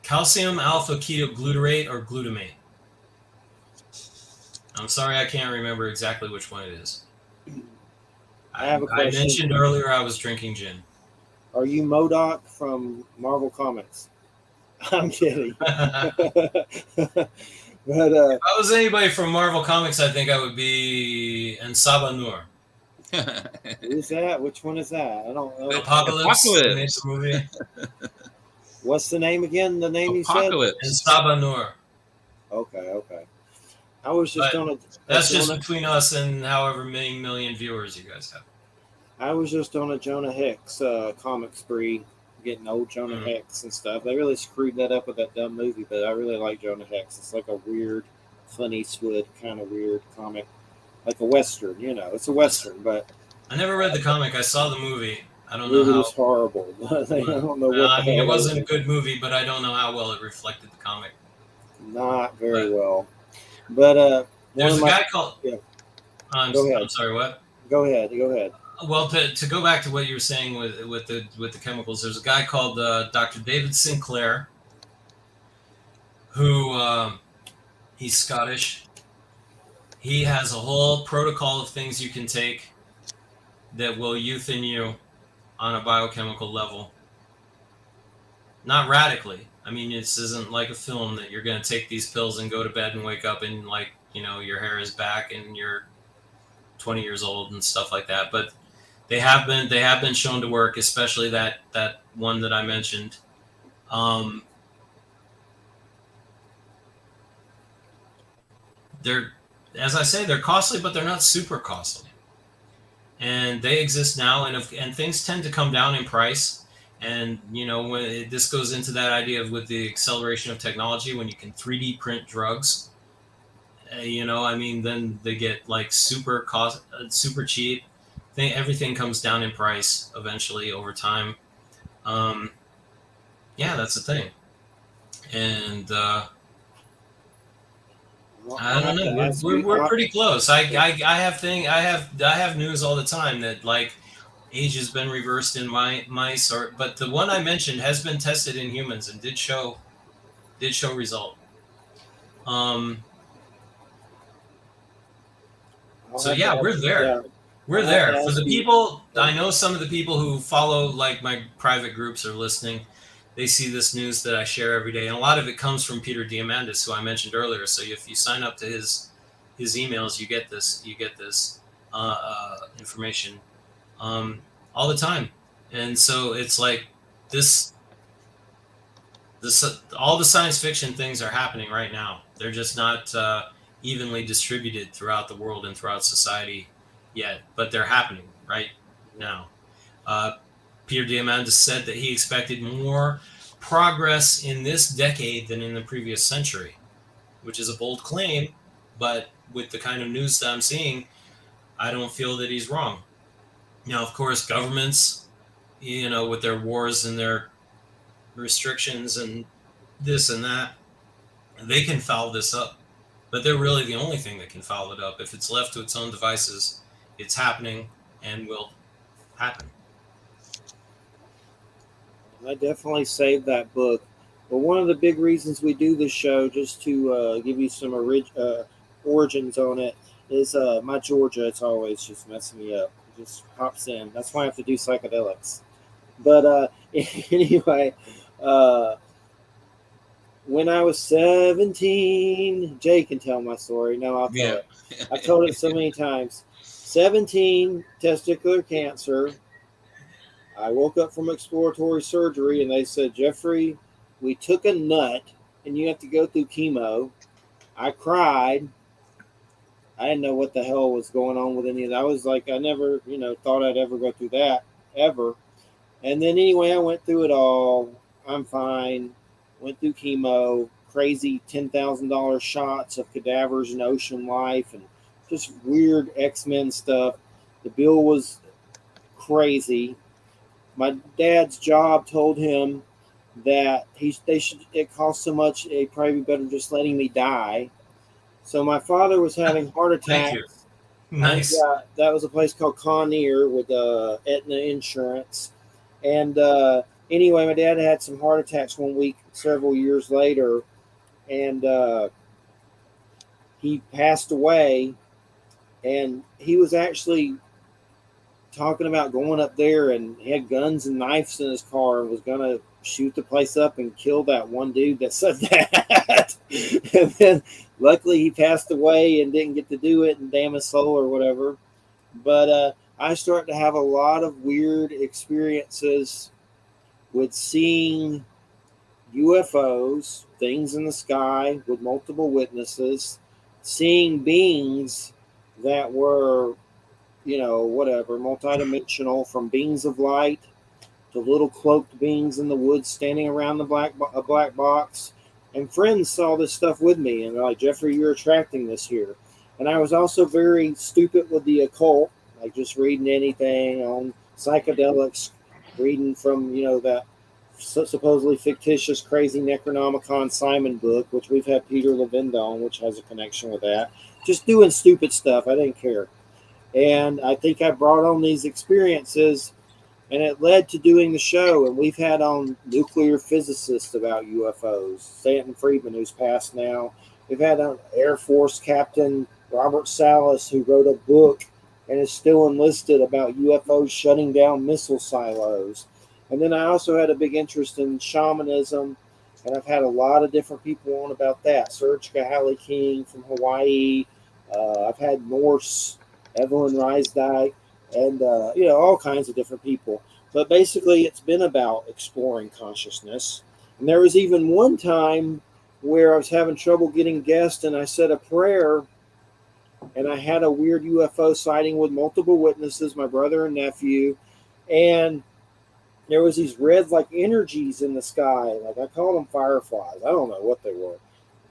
Calcium alpha ketoglutarate or glutamate. I'm sorry, I can't remember exactly which one it is. I have a question. I mentioned earlier I was drinking gin. Are you MODOK from Marvel Comics? I'm kidding. But if I was anybody from Marvel Comics, I think I would be Ensaba Nur. Who's that? Which one is that? I don't know. Apocalypse. Movie. What's the name again? The name Apocalypse. you said? Ensaba Nur. Okay. I was just on a. That's just between us and however many million viewers you guys have. I was just on a Jonah Hex comic spree, getting old Jonah Hex and stuff. They really screwed that up with that dumb movie, but I really like Jonah Hex. It's like a weird, funny, Eastwood kind of weird comic, like a western. It's a western, but I never read the comic. I saw the movie. I don't know how. It was horrible. I don't know what. I mean, it wasn't a good movie, but I don't know how well it reflected the comic. Not very well. But there's a guy called. Yeah. Go ahead. I'm sorry. What? Go ahead. Well, to go back to what you were saying with the chemicals, there's a guy called Dr. David Sinclair, who he's Scottish. He has a whole protocol of things you can take that will youthen you on a biochemical level. Not radically. I mean, this isn't like a film that you're going to take these pills and go to bed and wake up and your hair is back and you're 20 years old and stuff like that. But they have been shown to work, especially that one that I mentioned. They're, as I say, they're costly, but they're not super costly. And they exist now, and things tend to come down in price. And, when this goes into that idea of with the acceleration of technology, when you can 3D print drugs, then they get like super cheap. Everything comes down in price eventually over time. That's the thing. And I don't know. We're pretty close. I have news all the time that like age has been reversed in mice, but the one I mentioned has been tested in humans and did show result. So yeah, we're there. Yeah. We're there. For the people, I know some of the people who follow like my private groups are listening. They see this news that I share every day, and a lot of it comes from Peter Diamandis, who I mentioned earlier. So if you sign up to his emails, you get this information all the time. And so it's like this all the science fiction things are happening right now. They're just not evenly distributed throughout the world and throughout society yet, but they're happening right now. Peter Diamandis said that he expected more progress in this decade than in the previous century, which is a bold claim, but with the kind of news that I'm seeing, I don't feel that he's wrong. Now, of course, governments, with their wars and their restrictions and this and that, they can foul this up. But they're really the only thing that can foul it up. If it's left to its own devices, it's happening and will happen. I definitely saved that book. But one of the big reasons we do this show, just to give you some origins on it, is my Georgia. It's always just messing me up. It just pops in. That's why I have to do psychedelics. But anyway, when I was 17, Jay can tell my story. No, I'll tell it. I've told it so many times. 17, testicular cancer. I woke up from exploratory surgery and they said, Jeffrey, we took a nut and you have to go through chemo. I cried. I didn't know what the hell was going on with any of that. I was like, I never, thought I'd ever go through that, ever. And then anyway, I went through it all. I'm fine. Went through chemo, crazy $10,000 shots of cadavers and ocean life and just weird X-Men stuff. The bill was crazy. My dad's job told him that it cost so much, it'd probably be better just letting me die. So my father was having heart attacks. Thank you. Nice. That was a place called Conair with Aetna Insurance. And anyway, my dad had some heart attacks one week several years later, and he passed away. And he was actually talking about going up there, and he had guns and knives in his car and was going to shoot the place up and kill that one dude that said that. And then luckily he passed away and didn't get to do it, and damn his soul or whatever. But I started to have a lot of weird experiences with seeing UFOs, things in the sky with multiple witnesses, seeing beings that were, whatever, multidimensional, from beings of light to little cloaked beings in the woods standing around a black box. And friends saw this stuff with me, and they're like, Jeffrey, you're attracting this here. And I was also very stupid with the occult, like just reading anything on psychedelics, reading from, that supposedly fictitious, crazy Necronomicon Simon book, which we've had Peter Levin on, which has a connection with that. Just doing stupid stuff. I didn't care. And I think I brought on these experiences, and it led to doing the show. And we've had on nuclear physicists about UFOs, Stanton Friedman, who's passed now. We've had on Air Force Captain Robert Salas, who wrote a book and is still enlisted about UFOs shutting down missile silos. And then I also had a big interest in shamanism, and I've had a lot of different people on about that. Serge Kahali King from Hawaii. I've had Norse, Evelyn Riesdyke, and all kinds of different people. But basically, it's been about exploring consciousness. And there was even one time where I was having trouble getting guests, and I said a prayer, and I had a weird UFO sighting with multiple witnesses, my brother and nephew, and there was these red like energies in the sky. Like I call them fireflies. I don't know what they were.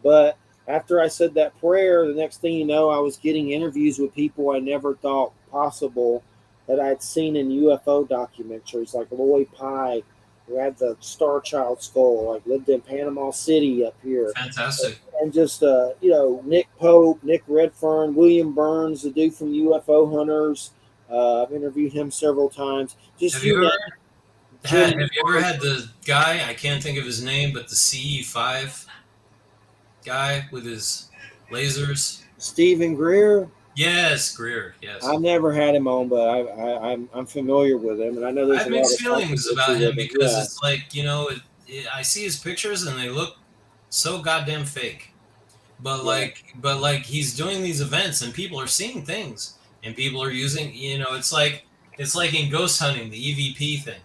But after I said that prayer, the next thing you know, I was getting interviews with people I never thought possible that I'd seen in UFO documentaries, like Lloyd Pye, who had the Star Child skull, like lived in Panama City up here. Fantastic. And just, Nick Pope, Nick Redfern, William Burns, the dude from UFO Hunters. I've interviewed him several times. Just Have you ever had the guy, I can't think of his name, but the CE5 guy with his lasers? Stephen Greer? Yes, Greer, yes. I've never had him on, but I'm familiar with him, and I know there's I have a lot mixed of feelings about him because yeah. it's like, I see his pictures and they look so goddamn fake. But like he's doing these events and people are seeing things and people are using, it's like in ghost hunting, the EVP thing.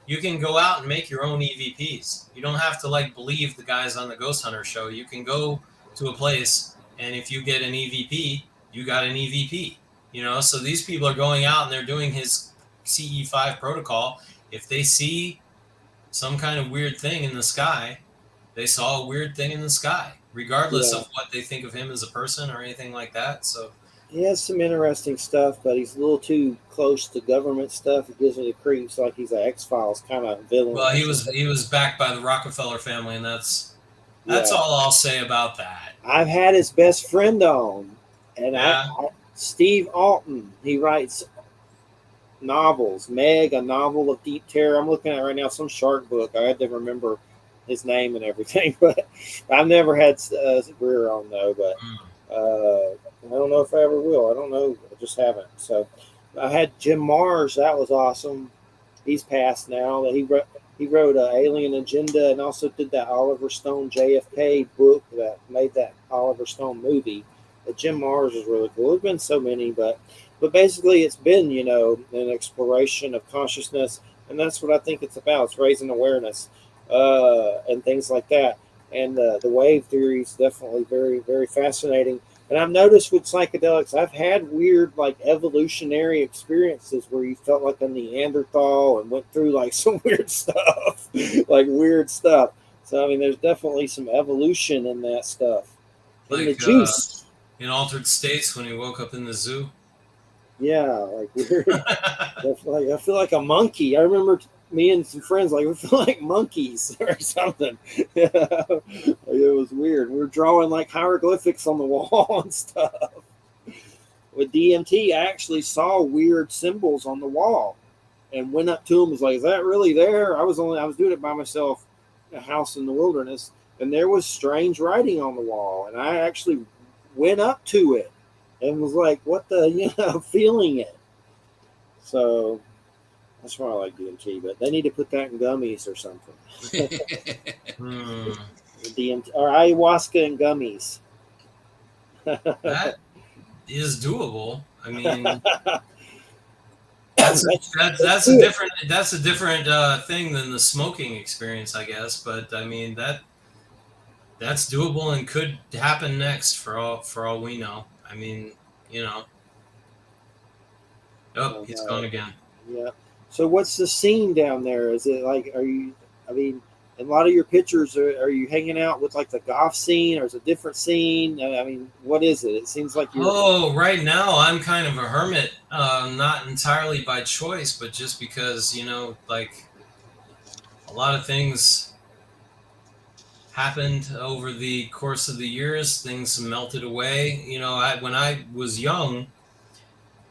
You can go out and make your own EVPs. You don't have to believe the guys on the Ghost Hunter show. You can go to a place, and if you get an EVP, you got an EVP. So these people are going out and they're doing his CE5 protocol. If they see some kind of weird thing in the sky. They saw a weird thing in the sky, regardless Yeah. of what they think of him as a person or anything like that. So, He has some interesting stuff, but he's a little too close to government stuff. It gives me the creeps, like he's an X Files kind of villain well, or something. he was backed by the Rockefeller family, and that's Yeah, all I'll say about that. I've had his best friend on, and Yeah. Steve Alton. He writes novels. Meg, a novel of deep terror. I'm looking at right now some shark book. I had to remember his name and everything, but I've never had Greer on though. But Mm. I don't know if I ever will. I don't know. I just haven't. So I had Jim Mars. That was awesome. He's passed now. He wrote Alien Agenda and also did that Oliver Stone JFK book that made that Oliver Stone movie. But Jim Mars is really cool. There's been so many, but basically it's been an exploration of consciousness, and that's what I think it's about. It's raising awareness and things like that. And the wave theory is definitely very very fascinating. And I've noticed with psychedelics, I've had weird like evolutionary experiences where you felt like a Neanderthal and went through like some weird stuff, like weird stuff. So I mean, there's definitely some evolution in that stuff, in the Like juice. in Altered States when he woke up in the zoo. Yeah, like weird. Definitely, I feel like a monkey. I remember me and some friends like we feel like monkeys or something. It was weird. We were drawing like hieroglyphics on the wall and stuff. With DMT, I actually saw weird symbols on the wall and went up to them. Was like, "Is that really there?" I was doing it by myself, a house in the wilderness, and there was strange writing on the wall, and I actually went up to it and was like, "What the?" Feeling it. So that's why I like DMT, but they need to put that in gummies or something. Hmm. DMT or ayahuasca and gummies. That is doable. I mean, that's a Good. different thing than the smoking experience, I guess. But I mean that's doable and could happen next for all we know. I mean, you know, oh, Oh, he's gone no. again. Yeah. So what's the scene down there? Is it like are you? I mean, in a lot of your pictures, are you hanging out with like the golf scene, or is it a different scene? I mean, what is it? It seems like you're. Oh, right now I'm kind of a hermit, not entirely by choice, but just because like a lot of things happened over the course of the years. Things melted away. When I was young,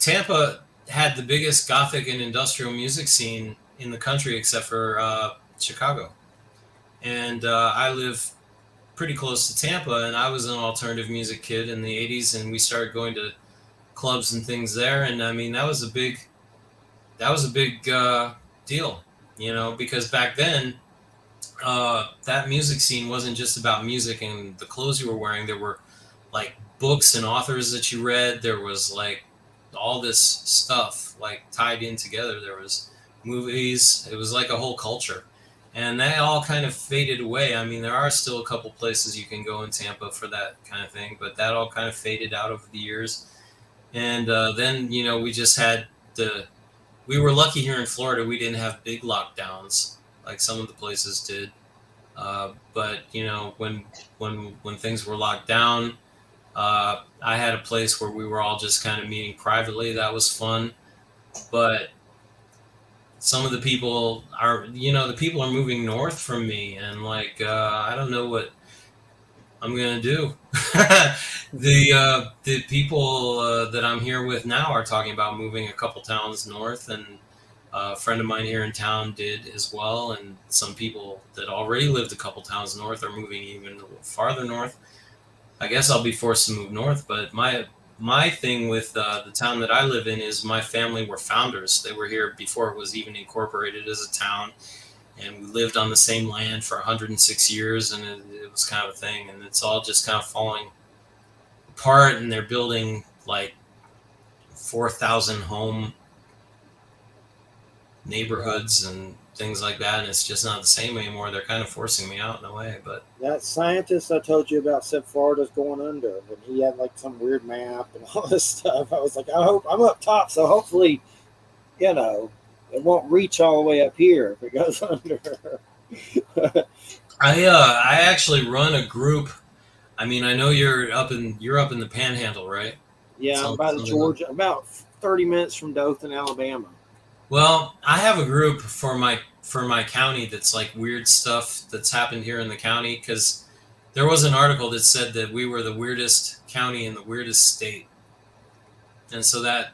Tampa had the biggest gothic and industrial music scene in the country, except for Chicago. And I live pretty close to Tampa, and I was an alternative music kid in the '80s, and we started going to clubs and things there. And I mean, that was a big deal, because back then that music scene wasn't just about music and the clothes you were wearing. There were like books and authors that you read. There was like all this stuff like tied in together. There was movies. It was like a whole culture. And that all kind of faded away. I mean, there are still a couple places you can go in Tampa for that kind of thing, but that all kind of faded out over the years. And then, we just had we were lucky here in Florida. We didn't have big lockdowns like some of the places did. But when things were locked down, I had a place where we were all just kind of meeting privately. That was fun. But some of the people the people are moving north from me, and like I don't know what I'm gonna do. The people that I'm here with now are talking about moving a couple towns north, and a friend of mine here in town did as well, and some people that already lived a couple towns north are moving even a little farther north. I guess I'll be forced to move north, but my thing with the town that I live in is my family were founders. They were here before it was even incorporated as a town, and we lived on the same land for 106 years, and it was kind of a thing, and it's all just kind of falling apart, and they're building like 4,000 home Yeah. neighborhoods and things like that, and it's just not the same anymore. They're kind of forcing me out in a way, but That scientist I told you about said Florida's going under, and he had like some weird map and all this stuff. I was like, I hope I'm up top, so hopefully, it won't reach all the way up here if it goes under. I actually run a group. I mean, I know you're up in the Panhandle, right? Yeah, I'm about Something like. Georgia, about 30 minutes from Dothan, Alabama. Well, I have a group for my county that's like weird stuff that's happened here in the county because there was an article that said that we were the weirdest county in the weirdest state, and so that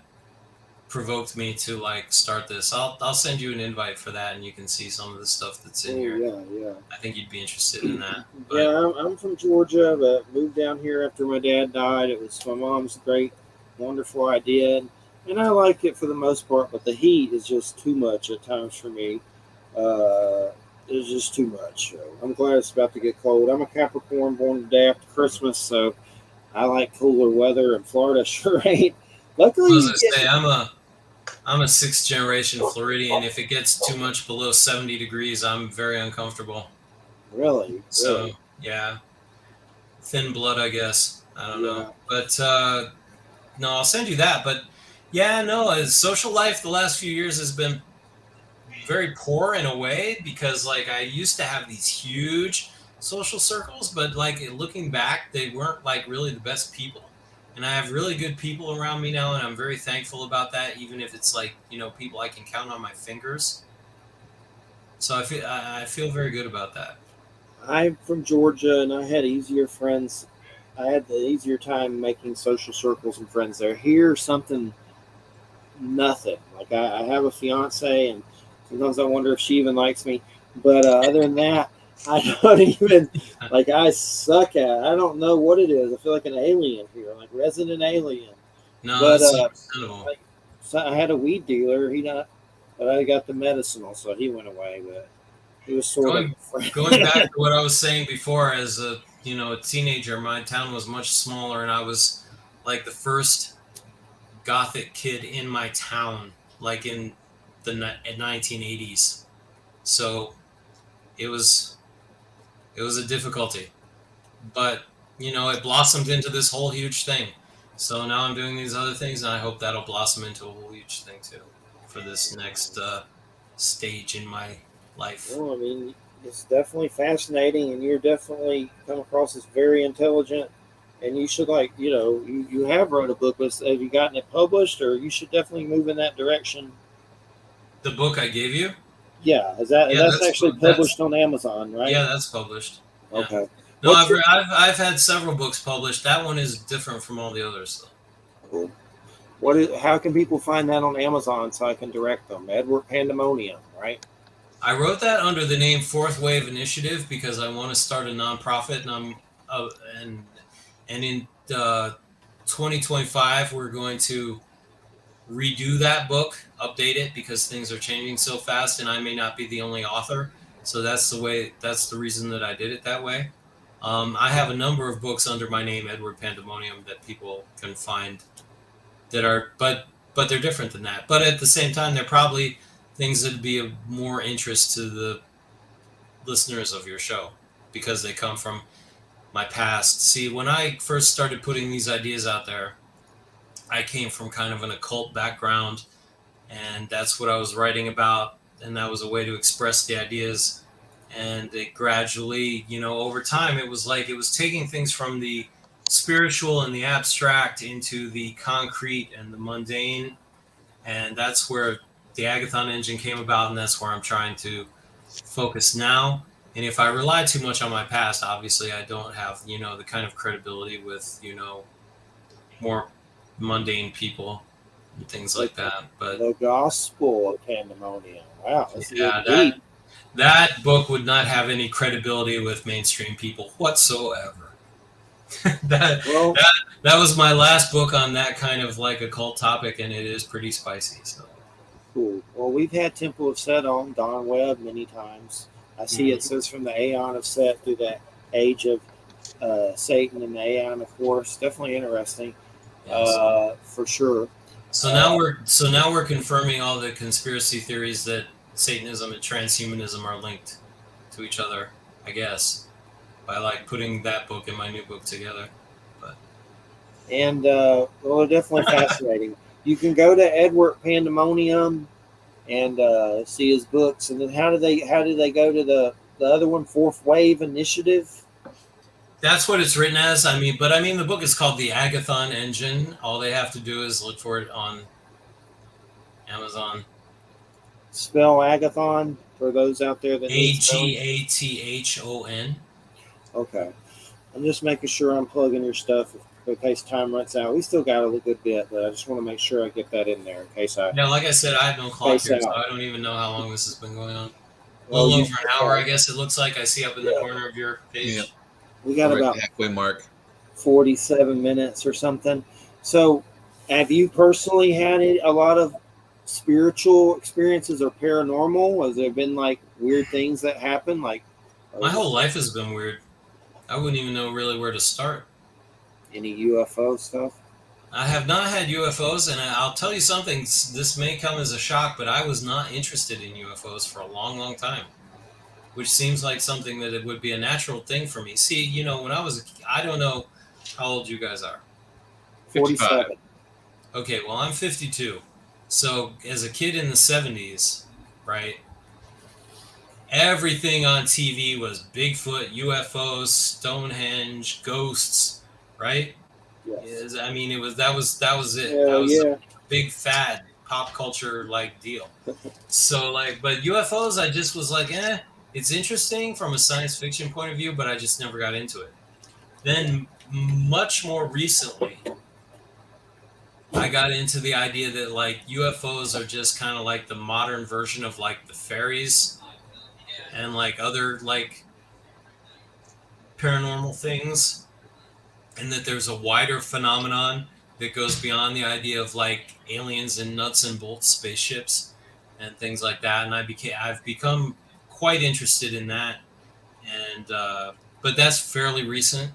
provoked me to like start this. I'll send you an invite for that, and you can see some of the stuff that's in Oh here. yeah, yeah. I think you'd be interested in that. But Yeah, I'm from Georgia, but moved down here after my dad died. It was my mom's great, wonderful idea, and I like it for the most part. But the heat is just too much at times for me. Uh, it's just too much. So I'm glad it's about to get cold. I'm a Capricorn, born the day after Christmas, so I like cooler weather, and Florida sure ain't. Luckily, as you I get say, I'm a sixth generation Floridian. If it gets too much below 70 degrees, I'm very uncomfortable. really, So yeah, thin blood, I guess. I don't know, yeah. but no, I'll send you that. But yeah, no, social life the last few years has been very poor in a way because like I used to have these huge social circles, but like looking back, they weren't like really the best people. And I have really good people around me now, and I'm very thankful about that, even if it's like, people I can count on my fingers. So I feel very good about that. I'm from Georgia, and I had easier friends. I had the easier time making social circles and friends there. Here, something nothing. Like I have a fiance, and sometimes I wonder if she even likes me. But other than that, I don't even like. I suck at it. I don't know what it is. I feel like an alien here, like resident alien. No, But that's understandable. like, so I had a weed dealer. He not, but I got the medicinal, so he went away. But he was sort of Going a friend. going back to what I was saying before, as a teenager, my town was much smaller, and I was like the first gothic kid in my town, like in the 1980s. So it was it was a difficulty, but it blossomed into this whole huge thing. So now I'm doing these other things, and I hope that'll blossom into a whole huge thing too for this next stage in my life. Well, I mean, it's definitely fascinating, and you're definitely come across as very intelligent. And you should you have wrote a book, but have you gotten it published, or you should definitely move in that direction? The book I gave you, Yeah, yeah, that's actually that's published on Amazon, right? yeah, that's published. Yeah. Okay. No, What's your I've had several books published. That one is different from all the others, though. cool. What is? How can people find that on Amazon so I can direct them? Edward Pandemonium, right? I wrote that under the name Fourth Wave Initiative because I want to start a nonprofit, and uh, and in 2025 we're going to redo that book, update it because things are changing so fast, and I may not be the only author. So that's the reason that I did it that way. I have a number of books under my name, Edward Pandemonium, that people can find that are, but they're different than that. But at the same time, they're probably things that'd be of more interest to the listeners of your show because they come from my past. See, when I first started putting these ideas out there, I came from kind of an occult background, and that's what I was writing about, and that was a way to express the ideas. And it gradually, over time, it was like it was taking things from the spiritual and the abstract into the concrete and the mundane, and that's where the Agathon engine came about, and that's where I'm trying to focus now. And if I rely too much on my past, obviously I don't have, the kind of credibility with, more mundane people and things like that. But The Gospel of Pandemonium. Wow, that's yeah, getting deep. that book would not have any credibility with mainstream people whatsoever. that, Well, that was my last book on that kind of like occult topic, and it is pretty spicy. So cool. Well, we've had Temple of Set on Don Webb many times. I see it says from the Aeon of Set through the age of Satan and the Aeon of Horus. Definitely interesting, yes. for sure. So now we're confirming all the conspiracy theories that Satanism and transhumanism are linked to each other, I guess, by like putting that book and my new book together. But And well, definitely fascinating. You can go to Edward Pandemonium and see his books. And then how do they go to the other one, Fourth Wave Initiative? That's what it's written as. The book is called The Agathon Engine. All they have to do is look for it on Amazon. Spell Agathon for those out there that need spelling. Agathon. Okay. I'm just making sure I'm plugging your stuff in case time runs out. We still got a good bit, but I just want to make sure I get that in there in case I. Yeah, like I said, I have no clock here, so out. I don't even know how long this has been going on. A Well, little over an hour, I guess it looks like. I see up in the Yeah. corner of your page. Yeah. We got We're at about the halfway mark. 47 minutes or something. So, have you personally had a lot of spiritual experiences or paranormal? Has there been like weird things that happen? Like My whole life has been weird. I wouldn't even know really where to start. any UFO stuff? I have not had UFOs, and I'll tell you something. This may come as a shock, but I was not interested in UFOs for a long, long time, which seems like something that it would be a natural thing for me. See, when I was I don't know how old you guys are. 47. Okay, well, I'm 52. So as a kid in the 70s, right, everything on TV was Bigfoot, UFOs, Stonehenge, ghosts, right? Yes. That was it. Hell That was yeah. a big fad pop culture like deal. So but UFOs, I just was like, it's interesting from a science fiction point of view, but I just never got into it. Then much more recently, I got into the idea that like UFOs are just kind of like the modern version of like the fairies and like other like paranormal things, and that there's a wider phenomenon that goes beyond the idea of like aliens and nuts and bolts spaceships and things like that. And I've become quite interested in that, and but that's fairly recent.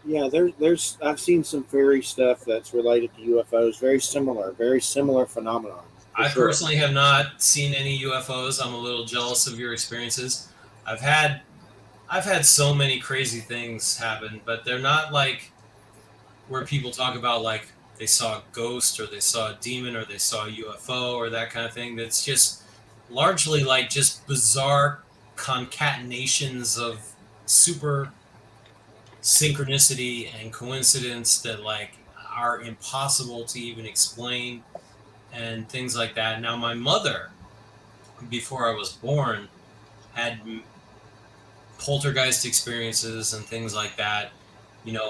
Yeah, there's I've seen some fairy stuff that's related to UFOs. Very similar phenomenon. I personally have not seen any UFOs. I'm a little jealous of your experiences. I've had so many crazy things happen, but they're not like where people talk about like they saw a ghost or they saw a demon or they saw a UFO or that kind of thing. That's just largely like just bizarre concatenations of super synchronicity and coincidence that like are impossible to even explain and things like that. Now, my mother, before I was born, had poltergeist experiences and things like that.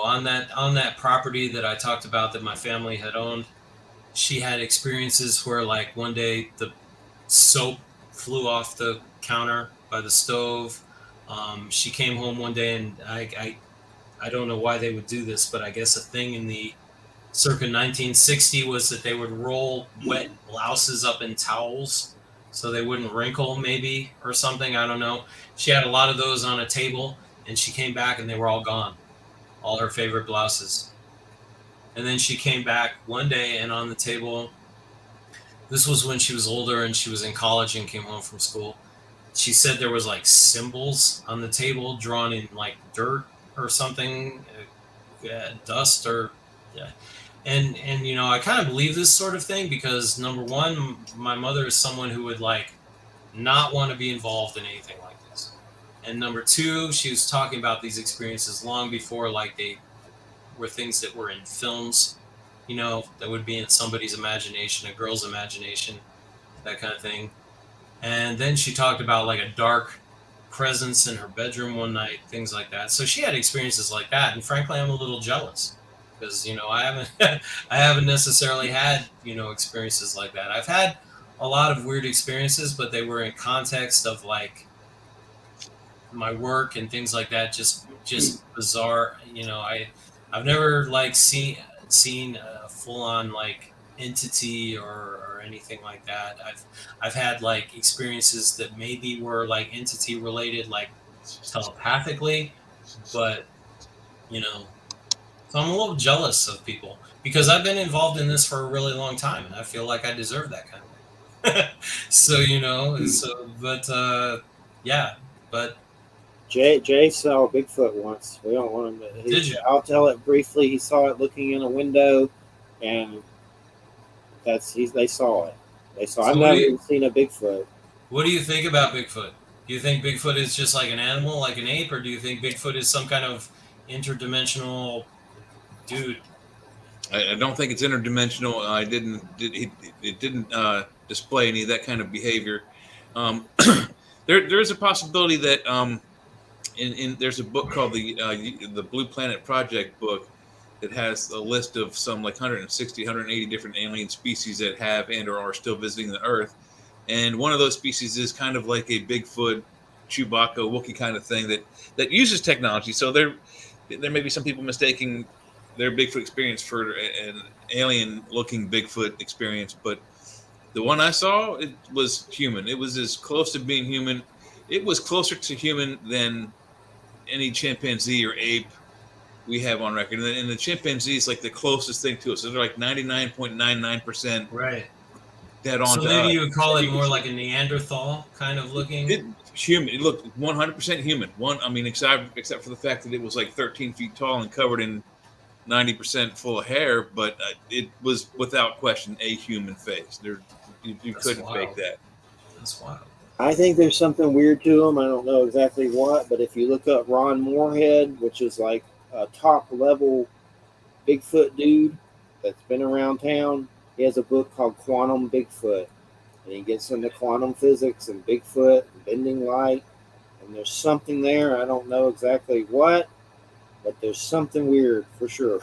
On that property that I talked about that my family had owned, she had experiences where like one day the soap flew off the counter by the stove. She came home one day, and I don't know why they would do this, but I guess a thing in the circa 1960 was that they would roll wet blouses up in towels so they wouldn't wrinkle, maybe, or something. I don't know. She had a lot of those on a table, and she came back and they were all gone, all her favorite blouses. And then she came back one day, and on the table, this was when she was older and she was in college and came home from school. She said there was like symbols on the table drawn in like dirt or something, dust or yeah. And I kind of believe this sort of thing because number one, my mother is someone who would like not want to be involved in anything like this. And number two, she was talking about these experiences long before like they were things that were in films, that would be in somebody's imagination, a girl's imagination, that kind of thing. And then she talked about like a dark presence in her bedroom one night, things like that. So she had experiences like that, and frankly, I'm a little jealous because I haven't I haven't necessarily had experiences like that. I've had a lot of weird experiences, but they were in context of like my work and things like that. Just bizarre. I've never like seen a full on like entity or anything like that. I've had like experiences that maybe were like entity related, like telepathically, but so I'm a little jealous of people because I've been involved in this for a really long time, and I feel like I deserve that kind of thing. So yeah, but Jay saw Bigfoot once. We don't want him to. Did you? I'll tell it briefly. He saw it looking in a window, and they saw it. I've never even seen a Bigfoot. What do you think about Bigfoot? Do you think Bigfoot is just like an animal, like an ape, or do you think Bigfoot is some kind of interdimensional dude? I don't think it's interdimensional. It didn't display any of that kind of behavior. There's a possibility that there's a book called the Blue Planet Project book that has a list of some like 160, 180 different alien species that have and or are still visiting the Earth. And one of those species is kind of like a Bigfoot, Chewbacca, Wookiee kind of thing that uses technology. So there may be some people mistaking their Bigfoot experience for an alien-looking Bigfoot experience, but the one I saw, it was human. It was as close to being human. It was closer to human than any chimpanzee or ape we have on record. And the chimpanzee is like the closest thing to us. So they're like 99.99% Right. dead on. So maybe you would call it more like a Neanderthal kind of looking. Human. It looked 100% human. Except for the fact that it was like 13 feet tall and covered in 90% full of hair, but it was without question a human face. You couldn't fake that. That's wild. I think there's something weird to him. I don't know exactly what, but if you look up Ron Moorhead, which is like a top level Bigfoot dude that's been around town, he has a book called Quantum Bigfoot, and he gets into quantum physics and Bigfoot and bending light, and there's something there. I don't know exactly what, but there's something weird for sure.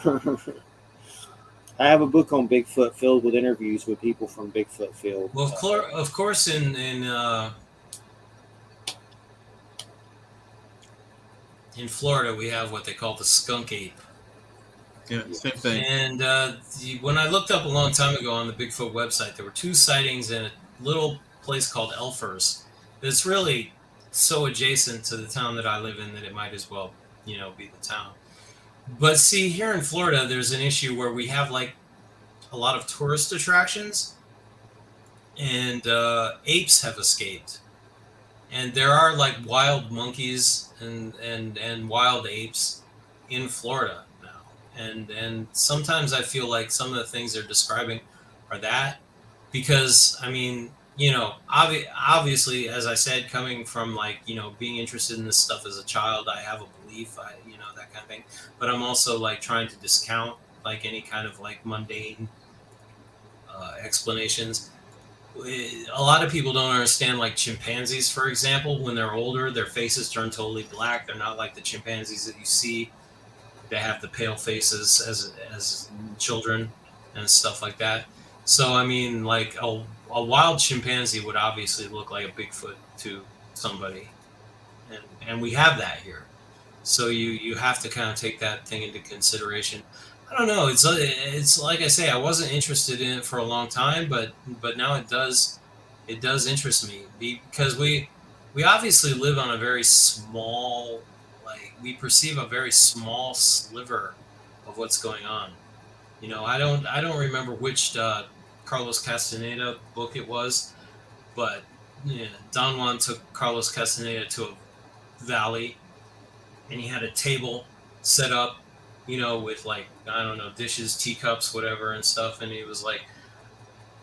I have a book on Bigfoot filled with interviews with people from Bigfoot field. Well, of course, in Florida, we have what they call the skunk ape. Yeah, same thing. And when I looked up a long time ago on the Bigfoot website, there were 2 sightings in a little place called Elfers. It's really so adjacent to the town that I live in that it might as well, be the town. But see, here in Florida, there's an issue where we have like a lot of tourist attractions, and apes have escaped. And there are like wild monkeys and wild apes in Florida now. And sometimes I feel like some of the things they're describing are that, because I mean, obviously, as I said, coming from like, being interested in this stuff as a child, I have a belief, that kind of thing. But I'm also like trying to discount like any kind of like mundane explanations. A lot of people don't understand like chimpanzees, for example. When they're older, their faces turn totally black. They're not like the chimpanzees that you see. They have the pale faces as children and stuff like that. So I mean, like a wild chimpanzee would obviously look like a Bigfoot to somebody, and we have that here. So you have to kind of take that thing into consideration. I don't know. It's like I say, I wasn't interested in it for a long time, but now it does interest me, because we obviously live on a very small, like we perceive a very small sliver of what's going on. I don't remember which Carlos Castaneda book it was, but Don Juan took Carlos Castaneda to a valley, and he had a table set up, with like, I don't know, dishes, teacups, whatever and stuff. And he was like,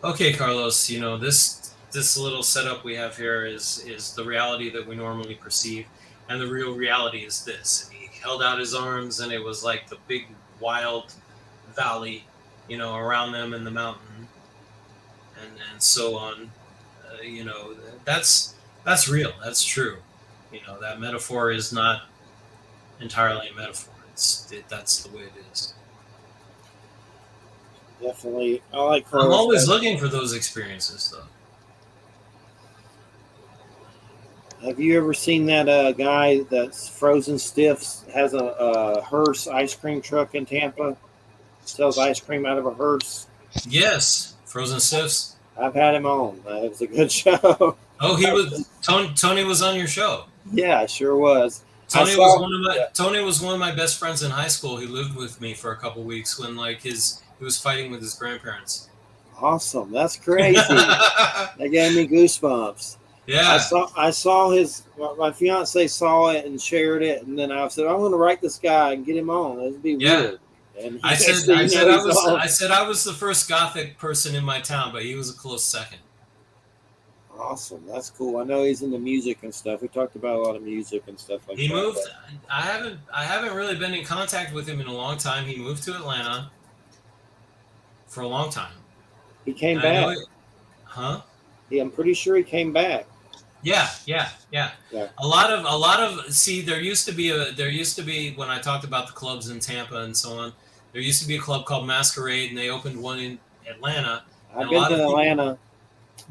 okay, Carlos, this little setup we have here is the reality that we normally perceive. And the real reality is this. And he held out his arms, and it was like the big wild valley, around them in the mountain and so on. That's real. That's true. That metaphor is not entirely a metaphor. That's the way it is. Definitely. I like Carlos. I'm always looking for those experiences, though. Have you ever seen that guy that's frozen stiffs, has a hearse ice cream truck in Tampa, sells ice cream out of a hearse? Yes, Frozen Stiffs. I've had him on. It was a good show. Oh, he was Tony was on your show. Yeah, sure was. Tony was one of my best friends in high school. He lived with me for a couple weeks when like he was fighting with his grandparents. Awesome. That's crazy. That gave me goosebumps. Yeah. I saw my fiance saw it and shared it, and then I said, I'm going to write this guy and get him on. It'd be weird. And I said I was the first Gothic person in my town, but he was a close second. Awesome. That's cool. I know he's into music and stuff. We talked about a lot of music and stuff like He that. moved. I haven't really been in contact with him in a long time. He moved to Atlanta for a long time, He came and I know back. it. Huh? Yeah, I'm pretty sure he came back. Yeah. Yeah. A lot of see. There used to be when I talked about the clubs in Tampa and so on. There used to be a club called Masquerade, and they opened one in Atlanta, and I've a been lot to of people. Atlanta.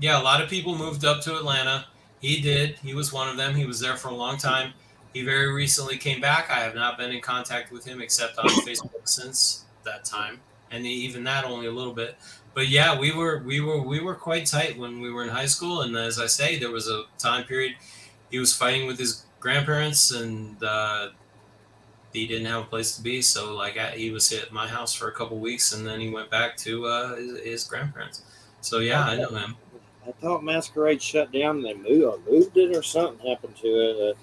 Yeah, a lot of people moved up to Atlanta. He did. He was one of them. He was there for a long time. He very recently came back. I have not been in contact with him except on Facebook since that time, and even that only a little bit. But yeah, we were quite tight when we were in high school. And as I say, there was a time period he was fighting with his grandparents, and he didn't have a place to be. So like he was at my house for a couple weeks, and then he went back to his grandparents. So I yeah, I know thought, him. I thought Masquerade shut down and they moved it or something happened to it.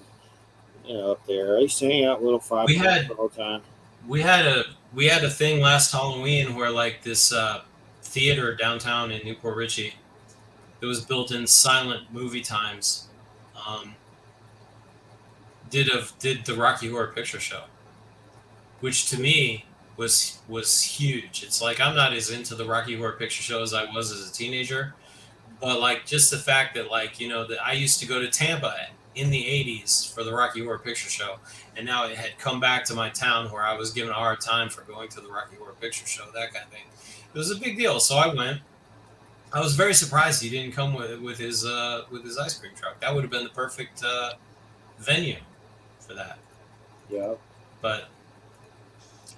Up there. I used to hang out with Little Five We Points had all the time. we had a we had a thing last Halloween where like this theater downtown in Newport Richey that was built in silent movie times um, did the Rocky Horror Picture Show, which to me was huge. It's like I'm not as into the Rocky Horror Picture Show as I was as a teenager, but like just the fact that like that I used to go to Tampa in the 80s for the Rocky Horror Picture Show, and now it had come back to my town where I was given a hard time for going to the Rocky Horror Picture Show, that kind of thing. It was a big deal, so I went. I was very surprised he didn't come with his ice cream truck. That would have been the perfect venue for that. Yeah. But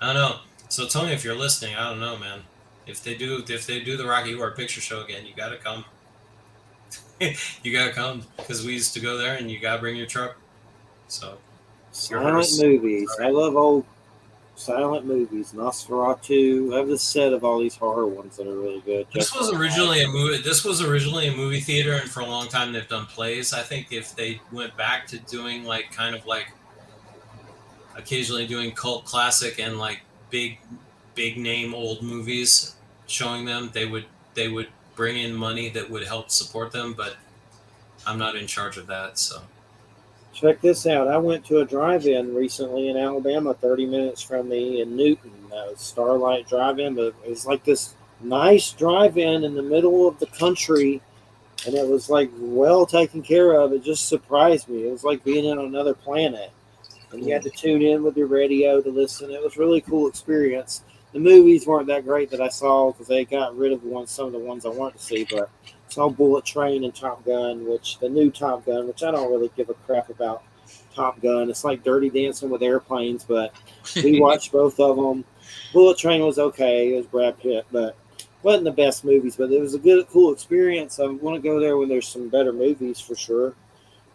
I don't know. So Tony, if you're listening, I don't know, man. If they do the Rocky Horror Picture Show again, you got to come. You gotta come because we used to go there, and you gotta bring your truck. So your Silent hearse. movies. All I right. love old silent movies. Nosferatu. I have this set of all these horror ones that are really good. This was originally a movie. This was originally a movie theater, and for a long time they've done plays. I think if they went back to doing like kind of like occasionally doing cult classic and like big name old movies, showing them, they would bring in money that would help support them. But I'm not in charge of that, so. Check this out. I went to a drive-in recently in Alabama, 30 minutes from me in Newton. Starlight Drive-In, but it was like this nice drive-in in the middle of the country, and it was like well taken care of. It just surprised me. It was like being in another planet, and you had to tune in with your radio to listen. It was a really cool experience. The movies weren't that great that I saw because they got rid of some of the ones I wanted to see, but I saw Bullet Train and Top Gun, the new Top Gun, which I don't really give a crap about Top Gun. It's like Dirty Dancing with airplanes, but we watched both of them. Bullet Train was okay. It was Brad Pitt, but wasn't the best movies, but it was a good, cool experience. I want to go there when there's some better movies for sure.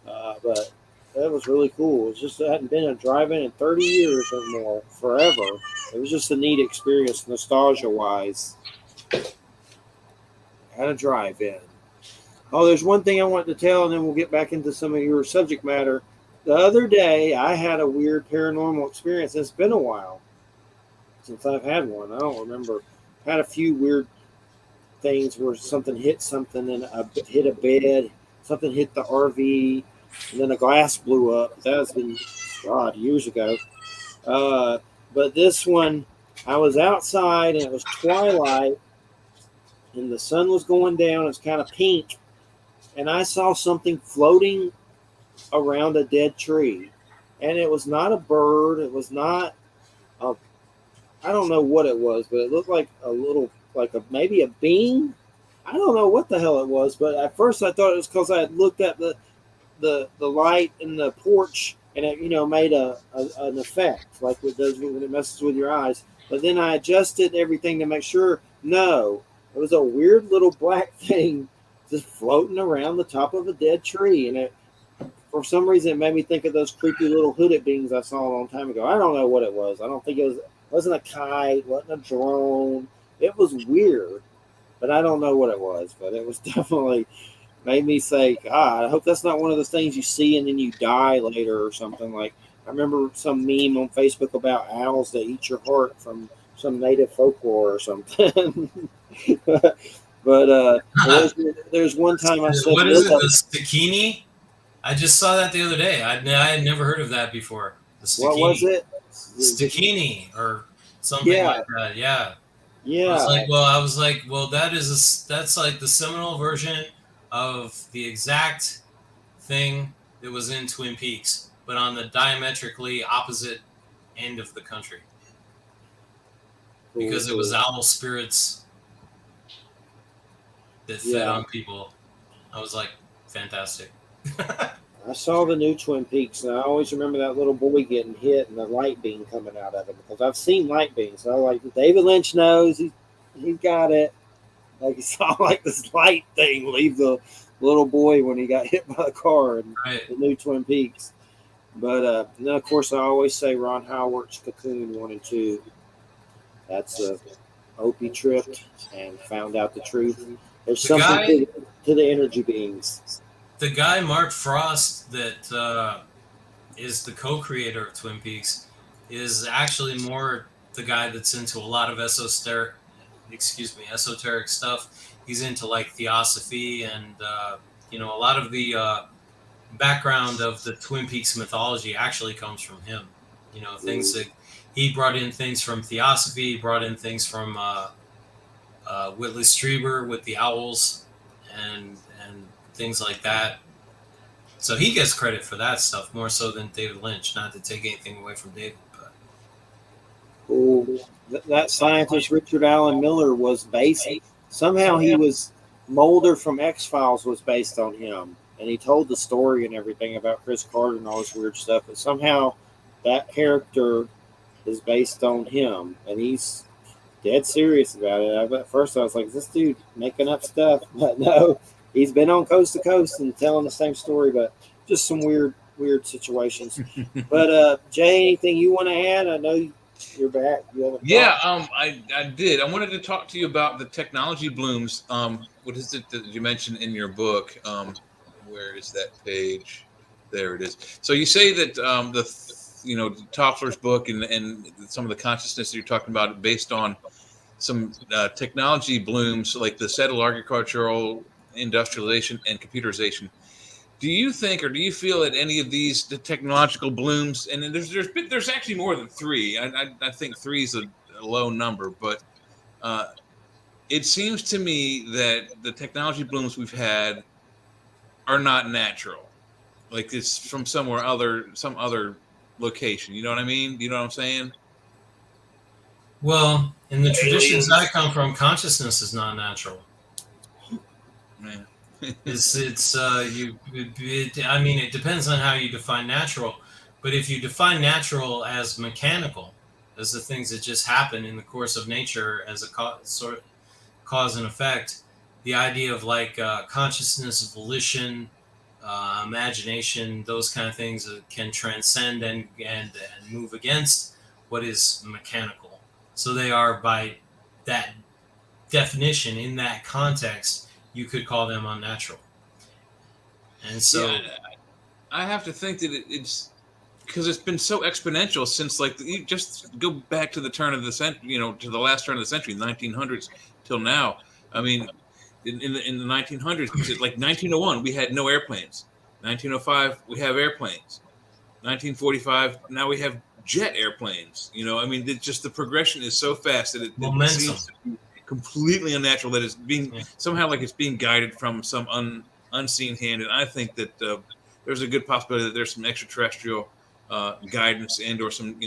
But that was really cool. It just hadn't been a drive-in 30 years or more, forever. It was just a neat experience, nostalgia-wise. At a drive-in. Oh, there's one thing I want to tell, and then we'll get back into some of your subject matter. The other day, I had a weird paranormal experience. It's been a while since I've had one. I don't remember. I had a few weird things where something hit something and hit a bed, something hit the RV, and then a glass blew up. That's been, God, years ago. But this one, I was outside and it was twilight and the sun was going down. It's kind of pink. And I saw something floating around a dead tree. And it was not a bird. It was not a, I don't know what it was, but it looked like a little, maybe a bean. I don't know what the hell it was, but at first I thought it was because I had looked at the light in the porch and it made an effect like it does when it messes with your eyes. But then I adjusted everything to make sure. No, it was a weird little black thing just floating around the top of a dead tree, and it for some reason it made me think of those creepy little hooded beings I saw a long time ago. I don't know what it was. I don't think it wasn't a kite, wasn't a drone. It was weird, but I don't know what it was. But it was definitely made me say, God, I hope that's not one of those things you see and then you die later or something. Like I remember some meme on Facebook about owls that eat your heart from some native folklore or something. But there's one time I said, What is look it? up. The stikini? I just saw that the other day. I had never heard of that before. The What was stikini. it? Stikini or something Yeah, like that. Yeah. yeah. I was like, well, that's like the seminal version of the exact thing that was in Twin Peaks, but on the diametrically opposite end of the country Cool, because it was cool. owl spirits that fed Yeah. on people. I was like, fantastic. I saw the new Twin Peaks, and I always remember that little boy getting hit and the light beam coming out of him because I've seen light beams. So I like David Lynch knows he's got it. Like he saw like this light thing leave the little boy when he got hit by the car in Right. the new Twin Peaks. But then of course I always say Ron Howard's Cocoon 1 and 2. That's Opie tripped and found out the truth. There's The something guy, to the energy beings. the guy Mark Frost that is the co-creator of Twin Peaks is actually more the guy that's into a lot of esoteric stuff. He's into like theosophy and a lot of the background of the Twin Peaks mythology actually comes from him. Things that he brought in things from theosophy, he brought in things from Whitley Strieber with the owls and things like that. So he gets credit for that stuff more so than David Lynch. Not to take anything away from David, but That scientist Richard Allen Miller was based. Somehow he was Mulder from X Files was based on him, and he told the story and everything about Chris Carter and all this weird stuff. But somehow that character is based on him, and he's dead serious about it. At first, I was like, "Is this dude making up stuff?" But no, he's been on Coast to Coast and telling the same story, but just some weird situations. But Jay, anything you want to add? I know you're back. You haven't Yeah, talked. I did. I wanted to talk to you about the technology blooms. What is it that you mentioned in your book? Where is that page? There it is. So you say that Toffler's book and some of the consciousness that you're talking about based on some technology blooms like the settler agricultural industrialization and computerization. Do you think, or do you feel that any of the technological blooms, and there's actually more than three. I think three is a low number, but it seems to me that the technology blooms we've had are not natural. Like it's from some other location. You know what I mean? You know what I'm saying? well, in the traditions Aliens. I come from, consciousness is not natural. Man. I mean, it depends on how you define natural, but if you define natural as mechanical, as the things that just happen in the course of nature as a sort of cause and effect, the idea of like consciousness, volition, imagination, those kind of things can transcend and move against what is mechanical. So they are, by that definition, in that context, you could call them unnatural. And so, Yeah, I have to think that it's because it's been so exponential since you just go back to the turn of the century, to the last turn of the century, 1900s till now. I mean, in the 1900s, like 1901, we had no airplanes. 1905, we have airplanes. 1945, now we have jet airplanes. I mean, just the progression is so fast that it momentum. seems to be completely unnatural. That it's being somehow like it's being guided from some unseen hand. And I think that there's a good possibility that there's some extraterrestrial guidance and or some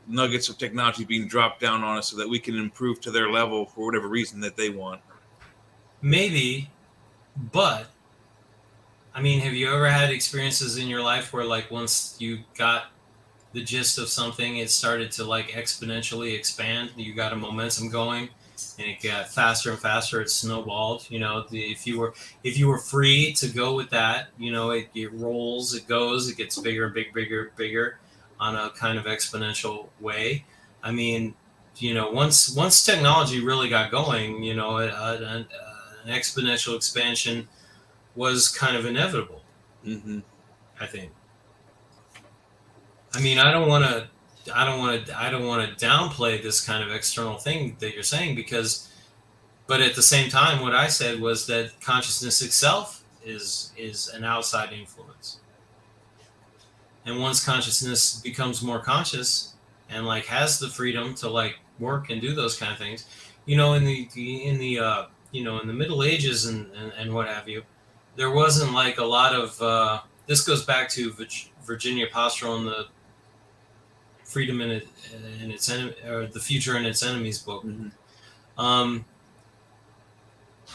nuggets of technology being dropped down on us so that we can improve to their level for whatever reason that they want. Maybe, but I mean, have you ever had experiences in your life where, like, once you got the gist of something, it started to like exponentially expand? You got a momentum going, and it got faster and faster. It snowballed. If you were free to go with that, it rolls, it goes, it gets bigger and bigger on a kind of exponential way. I mean, once technology really got going, an exponential expansion was kind of inevitable. Mm-hmm. I think. I mean, I don't want to downplay this kind of external thing that you're saying, because But at the same time, what I said was that consciousness itself is an outside influence. And once consciousness becomes more conscious and like has the freedom to like work and do those kind of things, in the Middle Ages and what have you, there wasn't like a lot of this goes back to Virginia Pastoral and the Freedom in its or the Future and Its Enemies book. Mm-hmm.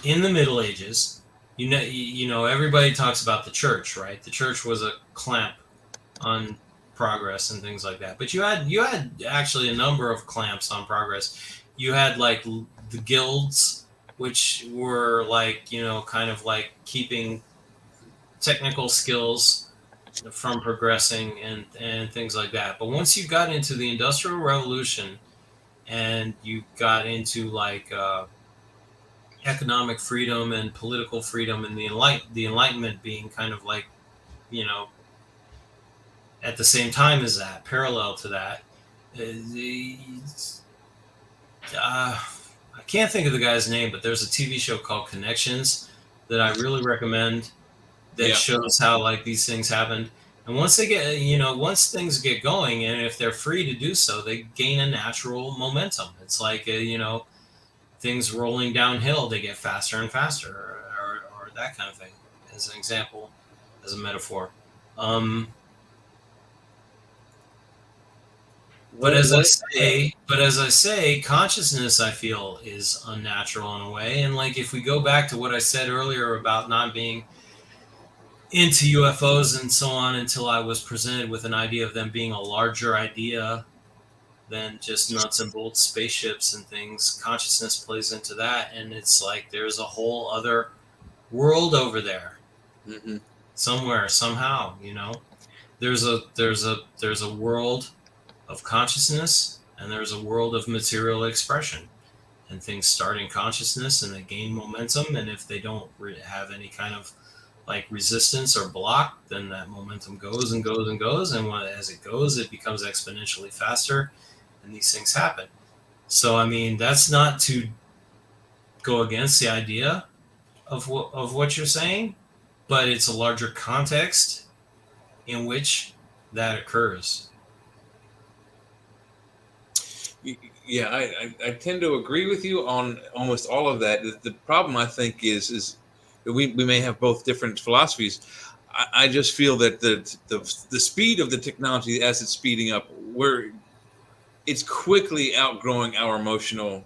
In the Middle Ages, everybody talks about the church, right? The church was a clamp on progress and things like that. But you had actually a number of clamps on progress. You had like the guilds, which were like, kind of like keeping technical skills from progressing and things like that. But once you got into the Industrial Revolution and you got into like economic freedom and political freedom and the Enlightenment being kind of like, at the same time as that, parallel to that, I can't think of the guy's name, but there's a TV show called Connections that I really recommend that shows how like these things happen. And once they get, once things get going, and if they're free to do so, they gain a natural momentum. It's like, things rolling downhill, they get faster and faster, or that kind of thing, as an example, as a metaphor. But as I say, consciousness, I feel, is unnatural in a way. And like, if we go back to what I said earlier about not being into UFOs and so on until I was presented with an idea of them being a larger idea than just nuts and bolts spaceships and things, consciousness plays into that. And it's like, there's a whole other world over there, somewhere, somehow, there's a world of consciousness, and there's a world of material expression, and things start in consciousness and they gain momentum, and if they don't have any kind of like resistance or block, then that momentum goes and goes and goes, and as it goes, it becomes exponentially faster, and these things happen. So I mean, that's not to go against the idea of what you're saying, but it's a larger context in which that occurs. Yeah, I tend to agree with you on almost all of that. The problem, I think, is that we may have both different philosophies. I just feel that the speed of the technology as it's speeding up, it's quickly outgrowing our emotional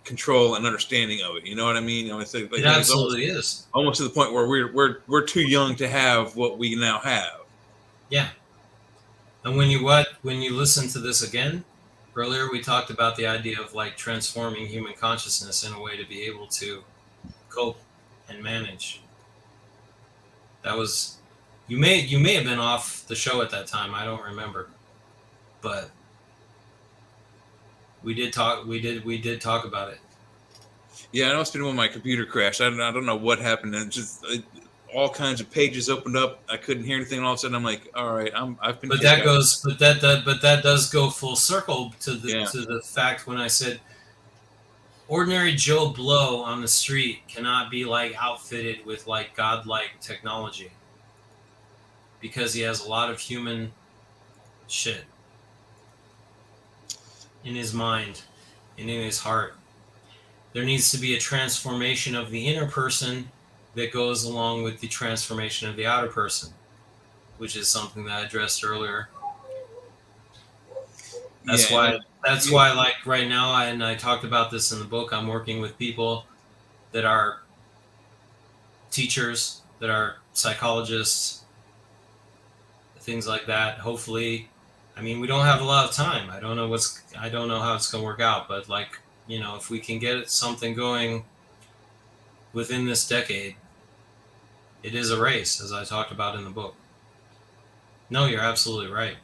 control and understanding of it. You know what I mean? It's like, it absolutely is. Almost to the point where we're too young to have what we now have. Yeah. And when you listen to this again, earlier we talked about the idea of like transforming human consciousness in a way to be able to cope and manage. That was, you may have been off the show at that time. I don't remember, but we did talk about it. Yeah, I must have been when my computer crashed. I don't know what happened, and all kinds of pages opened up. I couldn't hear anything. And all of a sudden, I'm like, all right, I've been. But that does go full circle to the fact when I said ordinary Joe Blow on the street cannot be like outfitted with like godlike technology because he has a lot of human shit in his mind and in his heart. There needs to be a transformation of the inner person that goes along with the transformation of the outer person, which is something that I addressed earlier. That's why like right now, I talked about this in the book, I'm working with people that are teachers, that are psychologists, things like that. Hopefully, I mean, we don't have a lot of time. I don't know how it's going to work out, but like, if we can get something going within this decade, it is a race, as I talked about in the book. No, you're absolutely right.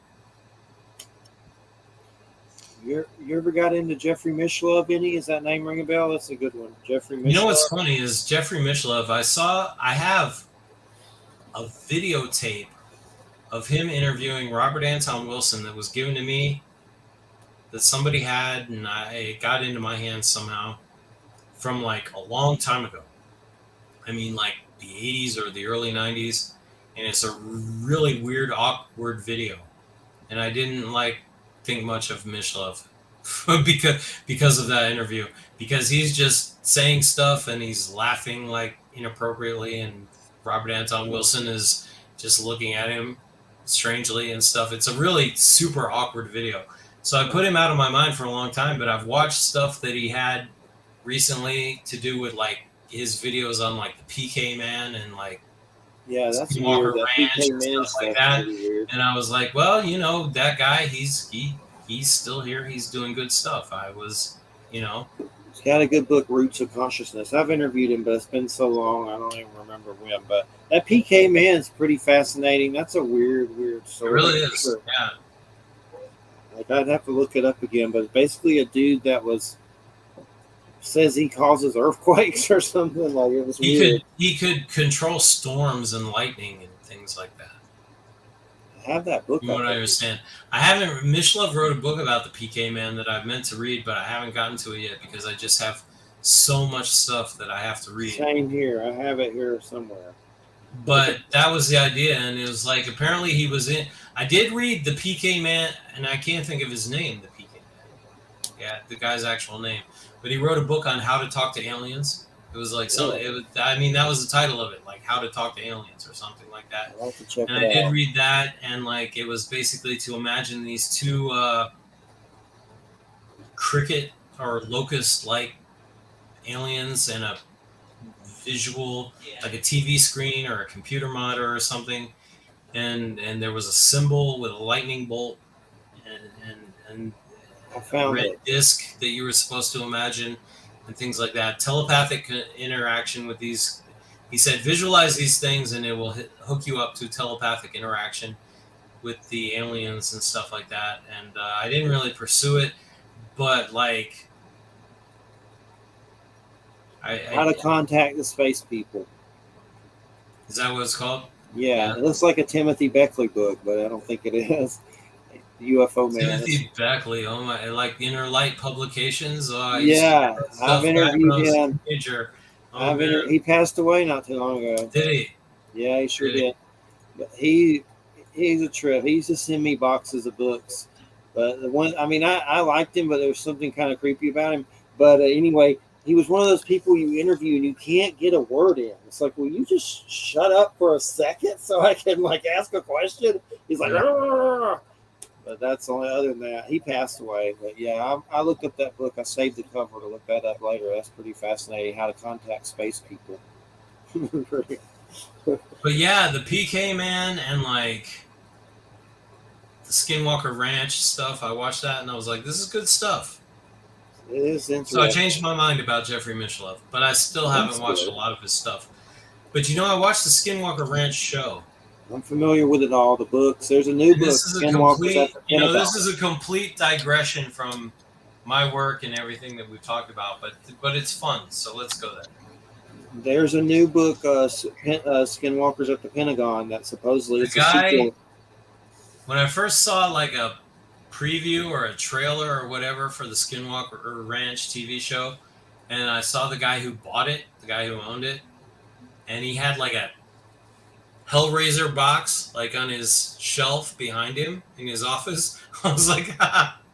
You ever got into Jeffrey Mishlove, any? Is that name ring a bell? That's a good one. Jeffrey Mishlove. You know what's funny is Jeffrey Mishlove, I have a videotape of him interviewing Robert Anton Wilson that was given to me, that somebody had, and it got into my hands somehow. from like a long time ago. I mean, like the 80s or the early 90s. And it's a really weird, awkward video. And I didn't think much of Mishlove because of that interview. Because he's just saying stuff and he's laughing like inappropriately, and Robert Anton Wilson is just looking at him strangely and stuff. It's a really super awkward video. So I put him out of my mind for a long time, but I've watched stuff that he had recently to do with like his videos on like the PK Man and like that's Skinwalker weird. That Ranch PK and Man stuff like stuff's that. really weird. And I was like, well, you know, that guy, he's still here. He's doing good stuff. I was, you know. He's got a good book, Roots of Consciousness. I've interviewed him, but it's been so long, I don't even remember when. But that PK Man's pretty fascinating. That's a weird story. It really is, sure. Yeah. Like, I'd have to look it up again, but it's basically a dude that says he causes earthquakes or something. Like, it was weird. He could control storms and lightning and things like that. I have that book. From what I understand, I haven't. Mishlove wrote a book about the PK Man that I've meant to read, but I haven't gotten to it yet because I just have so much stuff that I have to read. Same here. I have it here somewhere. But that was the idea, and it was like apparently he was in. I did read the PK Man, and I can't think of his name. The PK Man, yeah, the guy's actual name. But he wrote a book on how to talk to aliens. It was like I mean, that was the title of it, like How to Talk to Aliens or something like that. I'll have to check and it I did out. read that, and like it was basically to imagine these two cricket or locust-like aliens and a visual, like a TV screen or a computer monitor or something, and there was a symbol with a lightning bolt and I found red it. disc that you were supposed to imagine and things like that. Telepathic interaction with these. He said, visualize these things and it will hook you up to telepathic interaction with the aliens and stuff like that. And I didn't really pursue it, but like, How to contact the space people. Is that what it's called? Yeah, it looks like a Timothy Beckley book, but I don't think it is. UFO Man. Timothy Beckley, oh my, like Inner Light Publications. Yeah, I've interviewed him. He passed away not too long ago. Did he? Yeah, he sure did. But he's a trip. He used to send me boxes of books. But the one, I mean, I liked him, but there was something kind of creepy about him. But anyway, he was one of those people you interview and you can't get a word in. It's like, will you just shut up for a second so I can like ask a question? He's like, Arr! But that's only other than that. He passed away. But yeah, I looked up that book. I saved the cover to look that up later. That's pretty fascinating. How to contact space people. But yeah, the PK Man and like the Skinwalker Ranch stuff. I watched that and I was like, this is good stuff. It is interesting. So I changed my mind about Jeffrey Mishlove, but I still haven't watched a lot of his stuff. But you know, I watched the Skinwalker Ranch show. I'm familiar with it all. The books. There's a new book. This is a complete digression from my work and everything that we've talked about, but it's fun. So let's go there. There's a new book, Skinwalkers at the Pentagon, that supposedly it's a sequel. When I first saw like a preview or a trailer or whatever for the Skinwalker Ranch TV show, and I saw the guy who bought it, the guy who owned it, and he had like a Hellraiser box like on his shelf behind him in his office. I was like,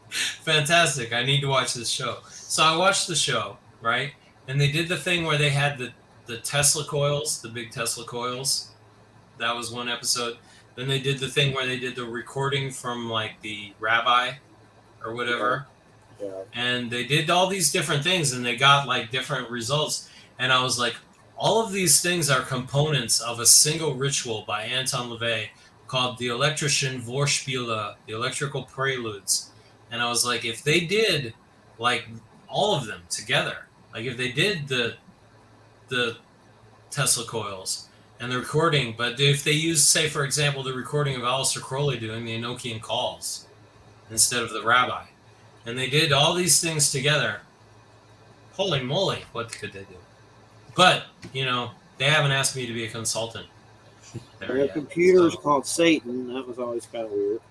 fantastic, I need to watch this show. So I watched the show, right? And they did the thing where they had the Tesla coils, the big Tesla coils. That was one episode. Then they did the thing where they did the recording from like the rabbi or whatever. Yeah. And they did all these different things and they got like different results. And I was like, all of these things are components of a single ritual by Anton LaVey called the Elektrischen Vorspiele, the Electrical Preludes. And I was like, if they did like all of them together, like if they did the Tesla coils and the recording, but if they used, say, for example, the recording of Aleister Crowley doing the Enochian calls instead of the rabbi, and they did all these things together, holy moly, what could they do? But, you know, they haven't asked me to be a consultant. Their computer is called Satan. That was always kind of weird.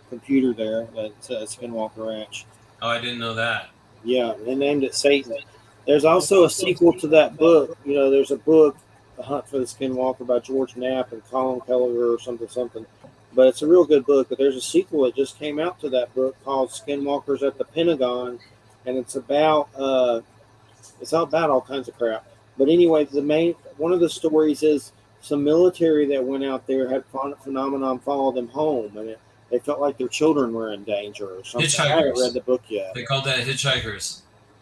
Computer there at Skinwalker Ranch. Oh, I didn't know that. Yeah, they named it Satan. There's also a sequel to that book. There's a book, The Hunt for the Skinwalker by George Knapp and Colin Kelleher or something, something. But it's a real good book. But there's a sequel that just came out to that book called Skinwalkers at the Pentagon, and it's all about all kinds of crap. But anyway, one of the stories is some military that went out there had phenomenon follow them home, and they felt like their children were in danger or something. I haven't read Hitchhikers. the book yet. They called that hitchhikers.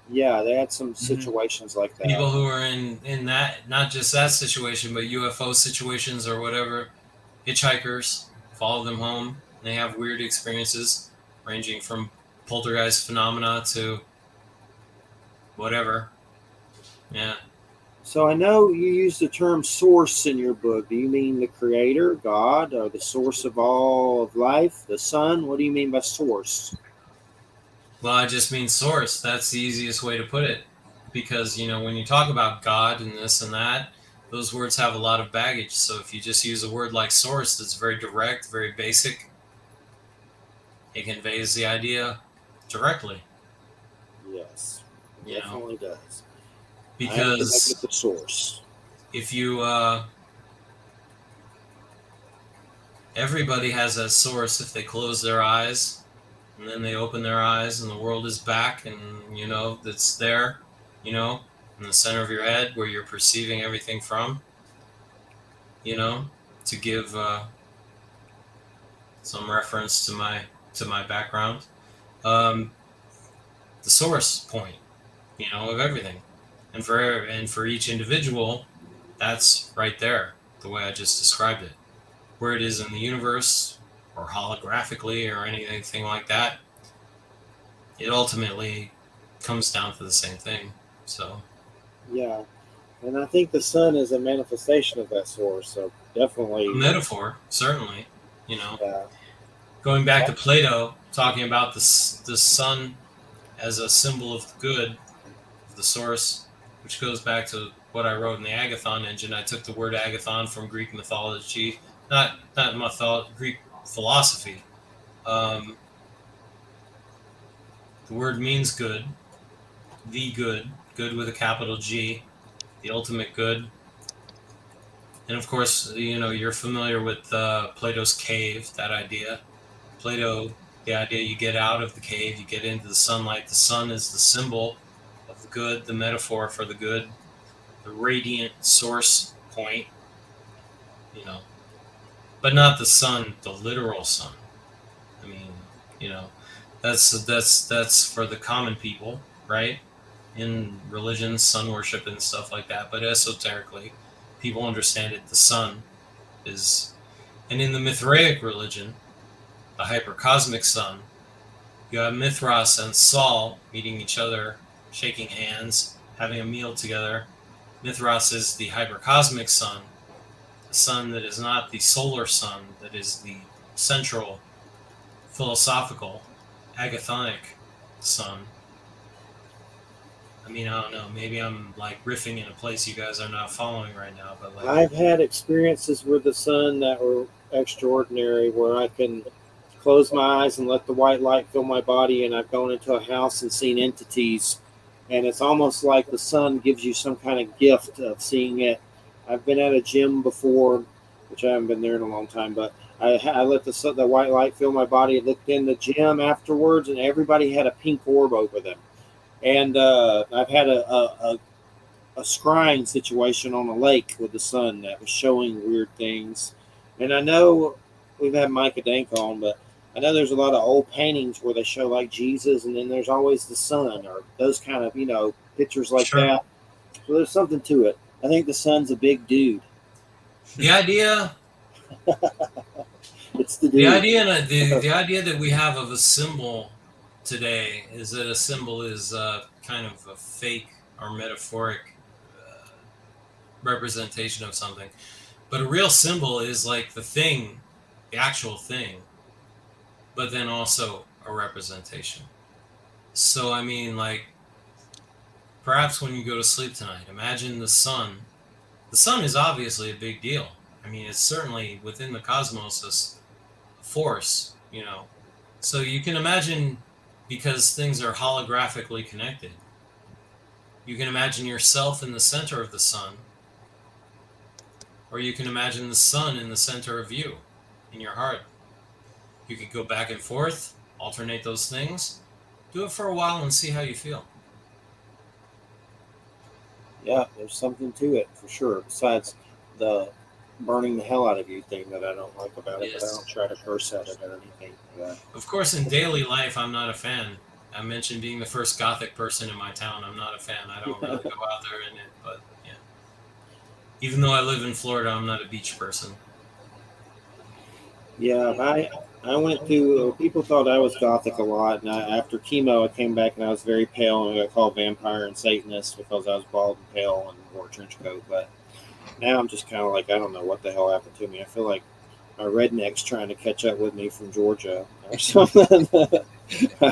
Yeah, they had some situations like that. People who are in that, not just that situation, but UFO situations or whatever. Hitchhikers follow them home. They have weird experiences, ranging from poltergeist phenomena to whatever. Yeah. So I know you use the term source in your book. Do you mean the creator, God, or the source of all of life, the sun? What do you mean by source? Well, I just mean source. That's the easiest way to put it. Because, when you talk about God and this and that, those words have a lot of baggage. So if you just use a word like source that's very direct, very basic, it conveys the idea directly. Yes, it You know, definitely does. I have to make because it the source. if you, everybody has that source if they close their eyes and then they open their eyes and the world is back and, it's there, in the center of your head where you're perceiving everything from, to give some reference to my background. The source point, of everything. And for each individual, that's right there, the way I just described it. Where it is in the universe, or holographically, or anything like that, it ultimately comes down to the same thing. So, Yeah, and I think the sun is a manifestation of that source. So definitely, a metaphor, certainly, yeah, going back to Plato, talking about the sun as a symbol of the good, of the source, which goes back to what I wrote in the Agathon engine. I took the word Agathon from Greek mythology, not Greek philosophy. Um, the word means good, the good with a capital G, the ultimate good. And of course, you're familiar with Plato's cave, that idea. Plato, the idea you get out of the cave, you get into the sunlight. The sun is the symbol of the good, the metaphor for the good, the radiant source point, but not the sun, the literal sun. I mean, that's for the common people, right? In religion, sun worship and stuff like that. But esoterically, people understand it. The sun is, and in the Mithraic religion, the hypercosmic sun, you have Mithras and Sol meeting each other, shaking hands, having a meal together. Mithras is the hypercosmic sun, the sun that is not the solar sun, that is the central, philosophical, agathonic sun. I mean, I don't know. Maybe I'm like riffing in a place you guys are not following right now, but like I've had experiences with the sun that were extraordinary, where I can close my eyes and let the white light fill my body, and I've gone into a house and seen entities, and it's almost like the sun gives you some kind of gift of seeing it. I've been at a gym before, which I haven't been there in a long time, but I let the white light fill my body. I looked in the gym afterwards, and everybody had a pink orb over them. And I've had a scrying situation on a lake with the sun that was showing weird things. And I know we've had Micah Dank on, but I know there's a lot of old paintings where they show like Jesus, and then there's always the sun or those kind of pictures like Sure. that. So there's something to it. I think the sun's a big dude. the idea It's the dude. the idea that we have of a symbol today is that a symbol is kind of a fake or metaphoric representation of something, but a real symbol is like the thing, the actual thing, but then also a representation. So I mean, like, perhaps when you go to sleep tonight, imagine the sun. The sun is obviously a big deal. I mean, it's certainly within the cosmos a force, So you can imagine, because things are holographically connected, You can imagine yourself in the center of the sun, or you can imagine the sun in the center of you, in your heart. You could go back and forth, alternate those things, do it for a while and see how you feel. Yeah, there's something to it for sure. Besides the burning the hell out of you thing that I don't like about it, but I Yes. don't try to curse at it or anything. Yeah. Of course, in daily life, I'm not a fan. I mentioned being the first Gothic person in my town. I'm not a fan. I don't really go out there in it, but yeah. Even though I live in Florida, I'm not a beach person. Yeah, I went through. People thought I was gothic a lot, and after chemo, I came back and I was very pale, and I got called vampire and Satanist because I was bald and pale and wore a trench coat. But now I'm just kind of like, I don't know what the hell happened to me. I feel like my redneck's trying to catch up with me from Georgia or something. I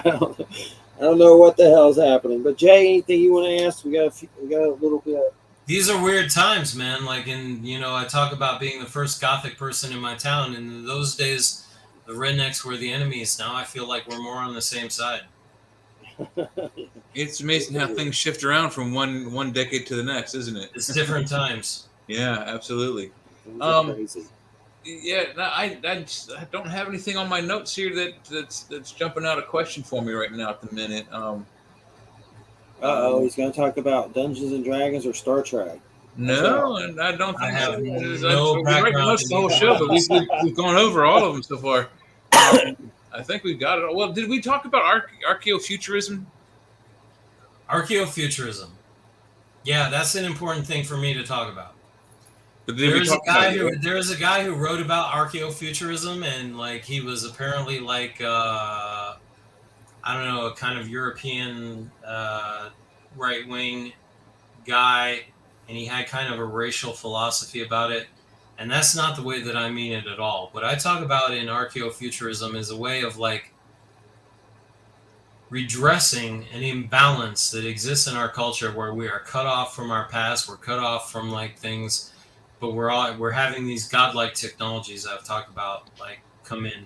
don't know what the hell's happening. But Jay, anything you want to ask? We got a little bit. These are weird times, man. Like I talk about being the first Gothic person in my town. And in those days, the rednecks were the enemies. Now I feel like we're more on the same side. It's amazing how things shift around from one decade to the next, isn't it? It's different times. Yeah, absolutely. Things are crazy. Yeah, no, I don't have anything on my notes here that's jumping out a question for me right now at the minute. He's going to talk about Dungeons and Dragons or Star Trek. No, and I don't think I have so. no We're background writing most of the in whole either show, of but those. we've gone over all of them so far. I think we've got it all. Well, did we talk about archaeofuturism? Archaeofuturism. Yeah, that's an important thing for me to talk about. But did we There's a talk about guy it? who there's a guy who wrote about archaeofuturism, and like he was apparently like I don't know, a kind of European right wing guy, and he had kind of a racial philosophy about it. And that's not the way that I mean it at all. What I talk about in archaeofuturism is a way of like redressing an imbalance that exists in our culture where we are cut off from our past, we're cut off from like things, but we're having these godlike technologies I've talked about like come in.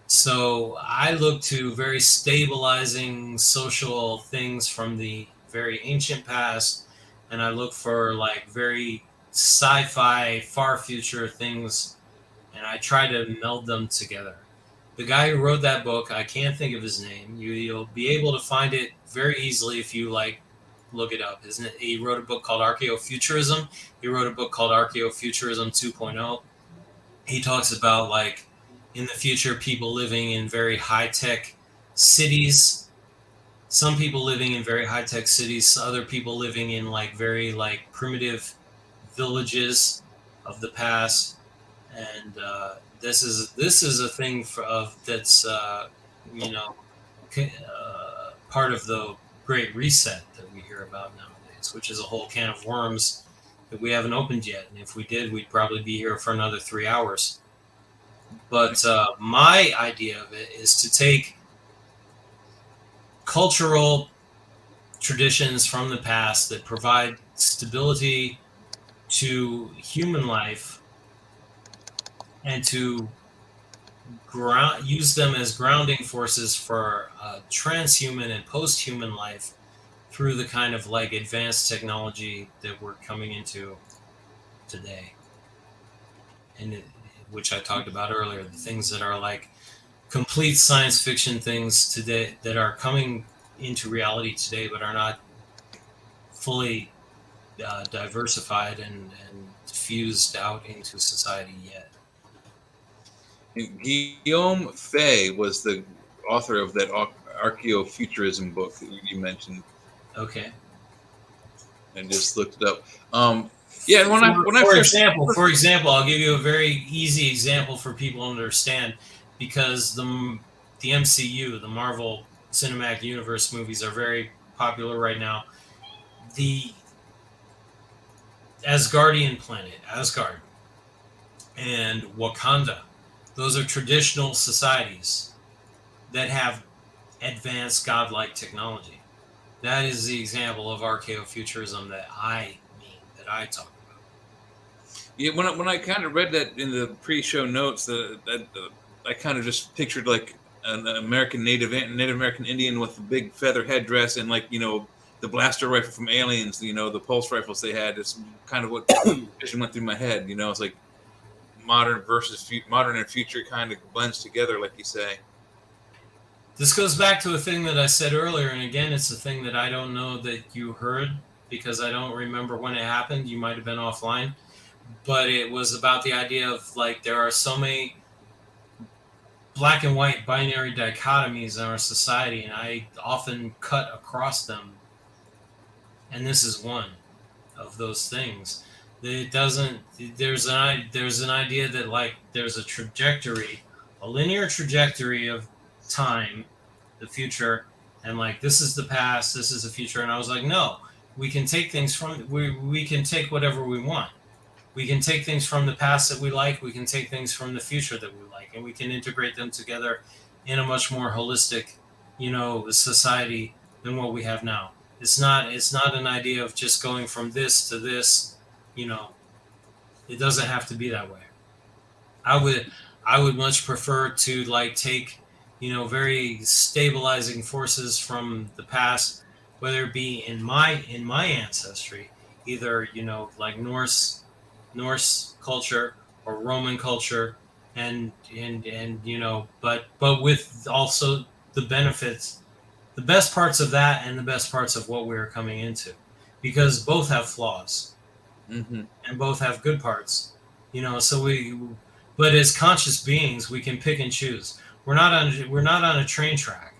So I look to very stabilizing social things from the very ancient past, and I look for like very sci-fi, far future things, and I try to meld them together. The guy who wrote that book, I can't think of his name. You'll be able to find it very easily if you like look it up. Isn't it? He wrote a book called Archaeofuturism. He wrote a book called Archaeofuturism 2.0. He talks about like in the future people living in very high-tech cities, some people living in very high-tech cities, other people living in like very like primitive villages of the past. And this is a thing that's part of the Great Reset that we hear about nowadays, which is a whole can of worms that we haven't opened yet. And if we did, we'd probably be here for another 3 hours. But my idea of it is to take cultural traditions from the past that provide stability to human life and to use them as grounding forces for transhuman and post-human life through the kind of like advanced technology that we're coming into today. And which I talked about earlier, the things that are like complete science fiction things today that are coming into reality today, but are not fully diversified and diffused out into society yet. Guillaume Fay was the author of that archaeofuturism book that you mentioned. Okay. I just looked it up. Yeah, for example, I'll give you a very easy example for people to understand, because the MCU, the Marvel Cinematic Universe movies, are very popular right now. The Asgardian planet, Asgard, and Wakanda, those are traditional societies that have advanced godlike technology. That is the example of archaeofuturism that I talk about. Yeah, when I kind of read that in the pre-show notes, I kind of just pictured like an American Native American Indian with a big feather headdress and like the blaster rifle from Aliens, you know, the pulse rifles they had. It's kind of what vision went through my head. You know, it's like modern and future kind of blends together, like you say. This goes back to a thing that I said earlier, and again, it's a thing that I don't know that you heard because I don't remember when it happened. You might have been offline, but it was about the idea of like there are so many black and white binary dichotomies in our society, and I often cut across them. And this is one of those things. It doesn't. There's an idea that like there's a trajectory, a linear trajectory of time, the future, and like this is the past, this is the future. And I was like, no, we can take things from we can take whatever we want. We can take things from the past that we like. We can take things from the future that we like, and we can integrate them together in a much more holistic, society than what we have now. It's not an idea of just going from this to this. It doesn't have to be that way. I would much prefer to like take, very stabilizing forces from the past, whether it be in my ancestry, either like Norse culture or Roman culture, and but with also the benefits, the best parts of that and the best parts of what we're coming into, because both have flaws Mm-hmm. and both have good parts, but as conscious beings, we can pick and choose. We're not on a train track.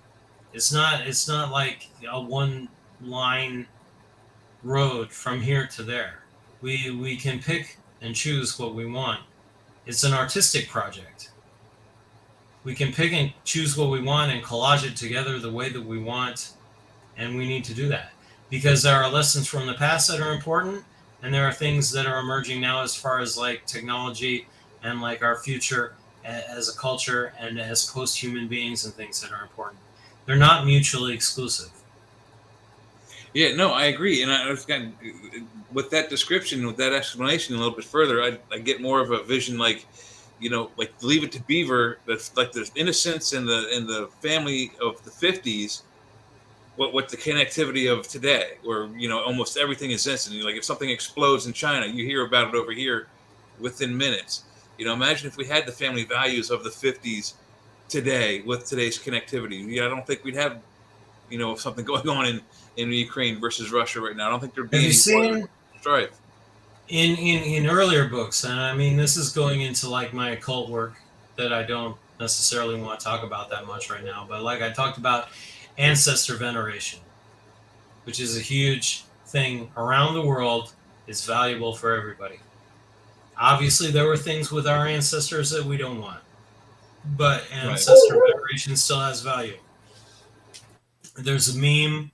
It's not like a one line road from here to there. We can pick and choose what we want. It's an artistic project. We can pick and choose what we want and collage it together the way that we want, and we need to do that because there are lessons from the past that are important, and there are things that are emerging now as far as like technology and like our future as a culture and as post-human beings and things that are important. They're not mutually exclusive. Yeah, no, I agree. And I was kind of, with that description, with that explanation a little bit further, I get more of a vision like, like Leave It to Beaver, that's like the innocence and the family of the 50s, what the connectivity of today, where, almost everything is instant. Like if something explodes in China, you hear about it over here within minutes. Imagine if we had the family values of the 50s today with today's connectivity. I don't think we'd have, something going on in Ukraine versus Russia right now. I don't think there'd be Have you any seen strife. in earlier books, and I mean this is going into like my occult work that I don't necessarily want to talk about that much right now, but like I talked about ancestor veneration, which is a huge thing around the world. It's valuable for everybody. Obviously, there were things with our ancestors that we don't want, but ancestor veneration still has value. There's a meme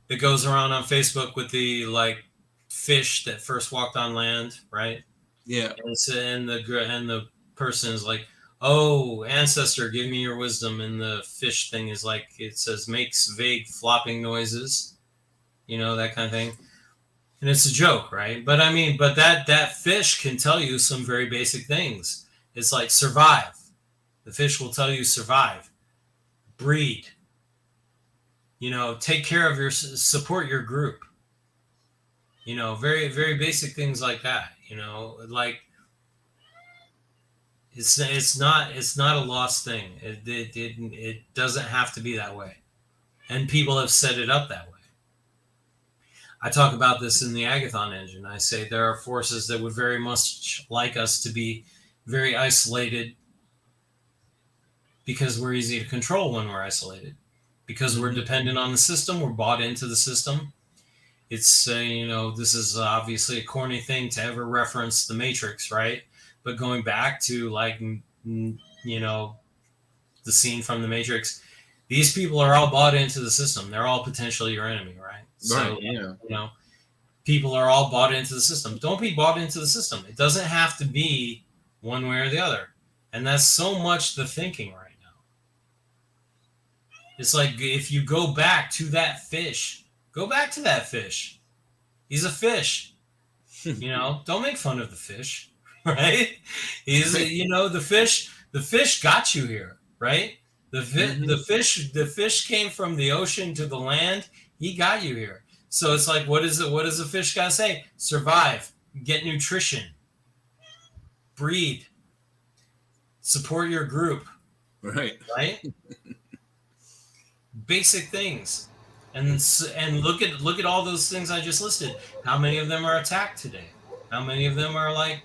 that goes around on Facebook with the like fish that first walked on land, right? Yeah. And the person is like, "Oh, ancestor, give me your wisdom." And the fish thing is like, it says makes vague flopping noises, that kind of thing. And it's a joke, right? But I mean, but that fish can tell you some very basic things. It's like survive. The fish will tell you survive, breed, take care of support your group. Very, very basic things like that. Like it's not a lost thing. It doesn't have to be that way, and people have set it up that way. I talk about this in the Agathon engine. I say there are forces that would very much like us to be very isolated because we're easy to control when we're isolated, because we're dependent on the system. We're bought into the system. It's, this is obviously a corny thing to ever reference the Matrix, right? But going back to like, the scene from the Matrix, these people are all bought into the system. They're all potentially your enemy, right? Right. So, Yeah. People are all bought into the system. Don't be bought into the system. It doesn't have to be one way or the other. And that's so much the thinking right now. It's like if you go back to that fish, go back to that fish. He's a fish. Don't make fun of the fish, right? He's the fish got you here, right? The fish came from the ocean to the land. He got you here. So it's like, what does a fish guy say? Survive, get nutrition, breed, support your group, Right. right? Basic things. And look at all those things I just listed. How many of them are attacked today? How many of them are like,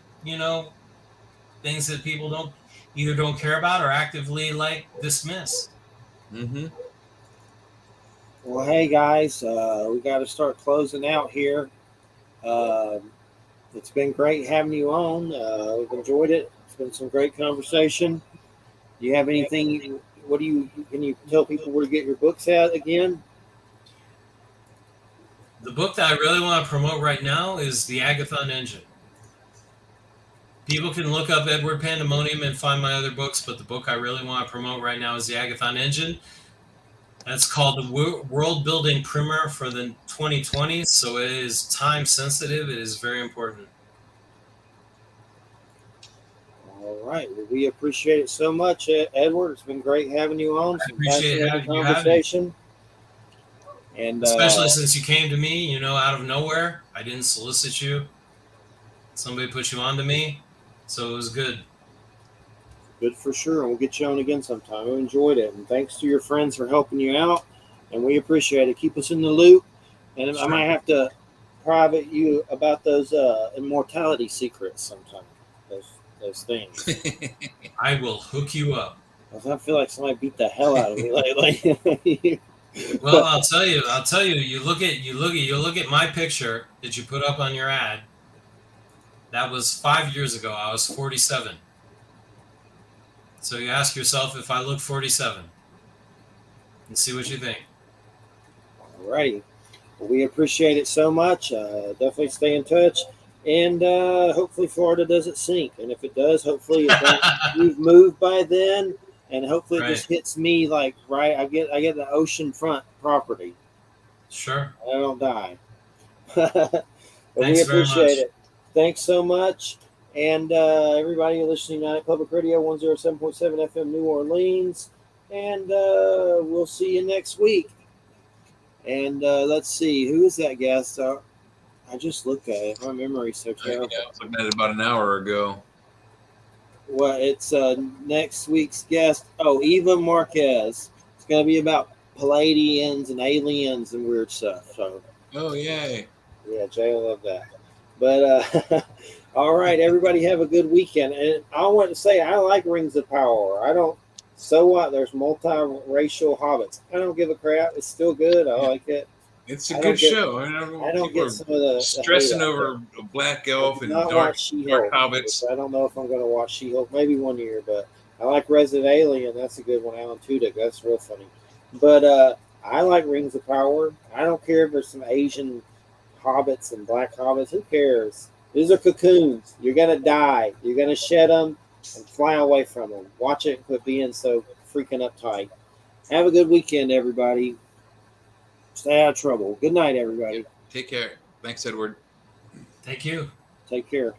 things that people don't care about or actively like dismiss? Mm-hmm. Well, hey guys, we got to start closing out here. It's been great having you on. We've enjoyed it. It's been some great conversation. Do you have anything? Can you tell people where to get your books at again? The book that I really want to promote right now is The Agathon Engine. People can look up Edward Pandemonium and find my other books, but the book I really want to promote right now is The Agathon Engine. That's called the World Building Primer for the 2020s, so it is time sensitive. It is very important. All right. Well, we appreciate it so much, Edward. It's been great having you on. I Some appreciate fascinating you having me, conversation. And especially since you came to me, out of nowhere. I didn't solicit you. Somebody put you on to me, so it was good. good for sure. And we'll get you on again sometime. We enjoyed it. And thanks to your friends for helping you out. And we appreciate it. Keep us in the loop. And I might have to private you about those immortality secrets sometime. Those things. I will hook you up. I feel like somebody beat the hell out of me lately. Well, I'll tell you. You look at my picture that you put up on your ad. That was 5 years ago. I was 47. So you ask yourself if I look 47 and see what you think. All righty. Well, we appreciate it so much. Definitely stay in touch. And hopefully Florida doesn't sink. And if it does, hopefully we've moved by then. And hopefully it just hits me like right. I get the oceanfront property. Sure. I don't die. But Thanks we appreciate very it. Thanks so much. And everybody listening to Public Radio 107.7 FM New Orleans. And we'll see you next week. And let's see, who is that guest? I just looked at it. My memory's so terrible. Yeah, I was looking at it about an hour ago. Well, it's next week's guest. Oh, Eva Marquez. It's going to be about Palladians and aliens and weird stuff. So. Oh, yay. Yeah, Jay will love that. But all right, everybody have a good weekend. And I want to say I like Rings of Power. I don't. So what? There's multiracial hobbits. I don't give a crap. It's still good. I like it. It's a good show. I don't get some of the stressing over a black elf and dark hobbits. I don't know if I'm going to watch She-Hulk. Maybe one year, but I like Resident Alien. That's a good one. Alan Tudyk. That's real funny. But I like Rings of Power. I don't care if there's some Asian hobbits and black hobbits. Who cares? These are cocoons. You're going to die. You're going to shed them and fly away from them. Watch it and quit being so freaking uptight. Have a good weekend, everybody. Stay out of trouble. Good night, everybody. Take care. Thanks, Edward. Thank you. Take care.